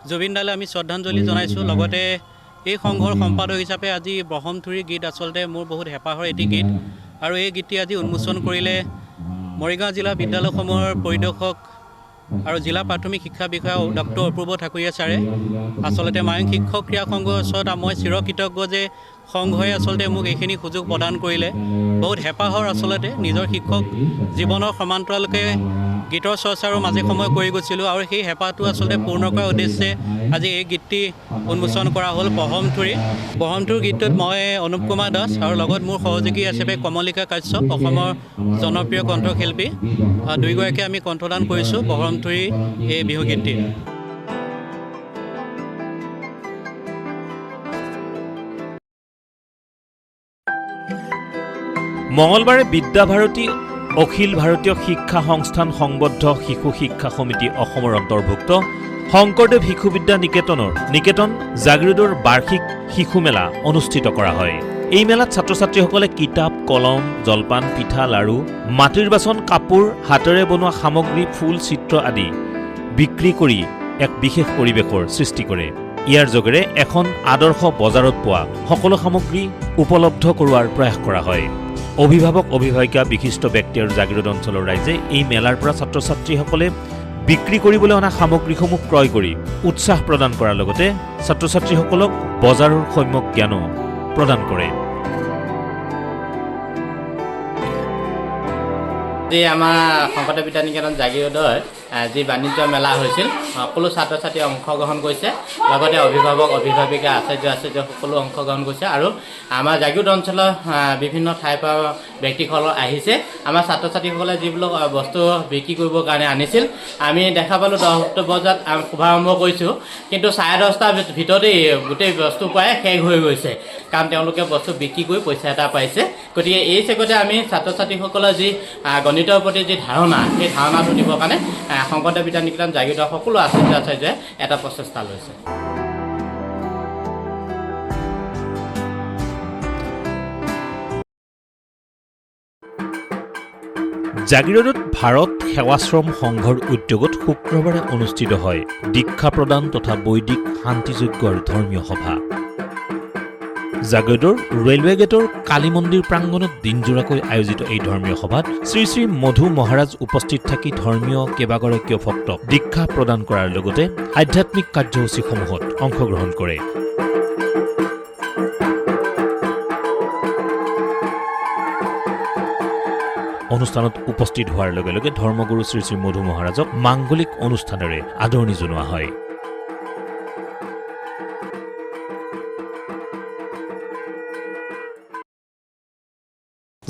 জুবিন দালৈ আমি শ্ৰদ্ধাঞ্জলি জনাইছোঁ। লগতে এই সংঘৰ সম্পাদক হিচাপে আজি বৰহমথুৰি গীত আচলতে মোৰ বহুত হেঁপাহৰ এটি গীত, আৰু এই গীতটি আজি উন্মোচন কৰিলে মৰিগাঁও জিলা বিদ্যালয়সমূহৰ পৰিদৰ্শক আৰু জিলা প্ৰাথমিক শিক্ষা বিষয়া ডক্টৰ অপূৰ্ব ঠাকুৰীয়া ছাৰে। আচলতে মায়ং শিক্ষক ক্ৰীড়া সংঘৰ ওচৰত মই চিৰকৃতজ্ঞ যে সংঘই আচলতে মোক এইখিনি সুযোগ প্ৰদান কৰিলে। বহুত হেঁপাহৰ আচলতে নিজৰ শিক্ষক জীৱনৰ সমান্তৰালকৈ গীতৰ চৰ্চাৰো মাজে সময়ে কৰি গৈছিলোঁ আৰু সেই হেঁপাহটো আচলতে পূৰ্ণ কৰাৰ উদ্দেশ্যে আজি এই গীতটি উন্মোচন কৰা হ'ল বহমথুৰ গীতটোত মই অনুপ কুমাৰ দাস আৰু লগত মোৰ সহযোগী হিচাপে কমলিকা কাশ্যপ অসমৰ জনপ্ৰিয় কণ্ঠশিল্পী দুয়োগৰাকীয়ে আমি কণ্ঠদান কৰিছোঁ বহমথুৰি এই বিহু গীতটিত। মঙলবাৰে বিদ্যাভাৰতী অখিল ভাৰতীয় শিক্ষা সংস্থান সংবদ্ধ শিশু শিক্ষা সমিতি অসমৰ অন্তৰ্ভুক্ত শংকৰদেৱ শিশু বিদ্যা নিকেতন জাগিৰোডৰ বাৰ্ষিক শিশু মেলা অনুষ্ঠিত কৰা হয়। এই মেলাত ছাত্ৰ ছাত্ৰীসকলে কিতাপ, কলম, জলপান, পিঠা, লাড়ু, মাটিৰ বাচন, কাপোৰ, হাতেৰে বনোৱা সামগ্ৰী, ফুল, চিত্ৰ আদি বিক্ৰী কৰি এক বিশেষ পৰিৱেশৰ সৃষ্টি কৰে। ইয়াৰ যোগেৰে এখন আদৰ্শ বজাৰত পোৱা সকলো সামগ্ৰী উপলব্ধ কৰোৱাৰ প্ৰয়াস কৰা হয়। অভিভাৱক, অভিভাৱিকা, বিশিষ্ট ব্যক্তি আৰু জাগিৰোড অঞ্চলৰ ৰাইজে এই মেলাৰ পৰা ছাত্ৰ ছাত্ৰীসকলে বিক্ৰী কৰিবলৈ অনা সামগ্ৰীসমূহ ক্ৰয় কৰি উৎসাহ প্ৰদান কৰাৰ লগতে ছাত্ৰ ছাত্ৰীসকলক বজাৰৰ সম্যক জ্ঞানো প্ৰদান কৰে। আজি আমাৰ শংকৰদেৱ বিদ্যা নিকেতন জাগিৰোডৰ যি বাণিজ্য মেলা হৈছিল সকলো ছাত্ৰ ছাত্ৰীয়ে অংশগ্ৰহণ কৰিছে, লগতে অভিভাৱক, অভিভাৱিকা, আচাৰ্য সকলো অংশগ্ৰহণ কৰিছে আৰু আমাৰ জাগিৰোড অঞ্চলৰ বিভিন্ন ঠাইৰ পৰা ব্যক্তিসকল আহিছে। আমাৰ ছাত্ৰ ছাত্ৰীসকলে যিবিলাক বস্তু বিক্ৰী কৰিবৰ কাৰণে আনিছিল, আমি দেখা পালোঁ 10 বজাত শুভাৰম্ভ কৰিছোঁ, কিন্তু 10:30টাৰ ভিতৰতেই গোটেই বস্তু প্ৰায় শেষ হৈ গৈছে, কাৰণ তেওঁলোকে বস্তু বিক্ৰী কৰি পইচা এটা পাইছে। গতিকে এই চেগতে আমি ছাত্ৰ ছাত্ৰীসকলৰ যি গণিতৰ প্ৰতি যি ধাৰণা, সেই ধাৰণাটো দিবৰ কাৰণে শংকৰদেৱ বিদ্যা নিকেতন জাগিৰোডৰ সকলো আচাৰ্যই এটা প্ৰচেষ্টা লৈছে। জাগিৰোডত ভাৰত সেৱাশ্ৰম সংঘৰ উদ্যোগত শুক্ৰবাৰে অনুষ্ঠিত হয় দীক্ষা প্ৰদান তথা বৈদিক শান্তিযজ্ঞ আৰু ধৰ্মীয় সভা। জাগিৰোডৰ ৰেলৱে গেটৰ কালী মন্দিৰ প্ৰাংগণত দিনজোৰাকৈ আয়োজিত এই ধৰ্মীয় সভাত শ্ৰী শ্ৰী মধু মহাৰাজ উপস্থিত থাকি ধৰ্মীয় কেইবাগৰাকীয় ভক্তক দীক্ষা প্ৰদান কৰাৰ লগতে আধ্যাত্মিক কাৰ্যসূচীসমূহত অংশগ্ৰহণ কৰে। অনুষ্ঠানত উপস্থিত হোৱাৰ লগে লগে ধৰ্মগুৰু শ্ৰী শ্ৰী মধু মহাৰাজক মাংগলিক অনুষ্ঠানেৰে আদৰণি জনোৱা হয়।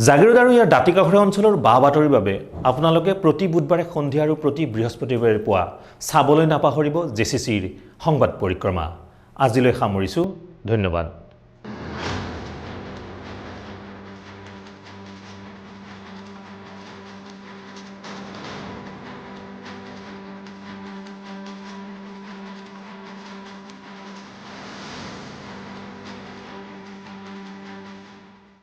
জাগিৰোড আৰু ইয়াৰ দাঁতিকাষৰীয়া অঞ্চলৰ বা বাতৰিৰ বাবে আপোনালোকে প্ৰতি বুধবাৰে সন্ধিয়া আৰু প্ৰতি বৃহস্পতিবাৰে পুৱা চাবলৈ নাপাহৰিব JCCৰ সংবাদ পৰিক্ৰমা। আজিলৈ সামৰিছোঁ, ধন্যবাদ।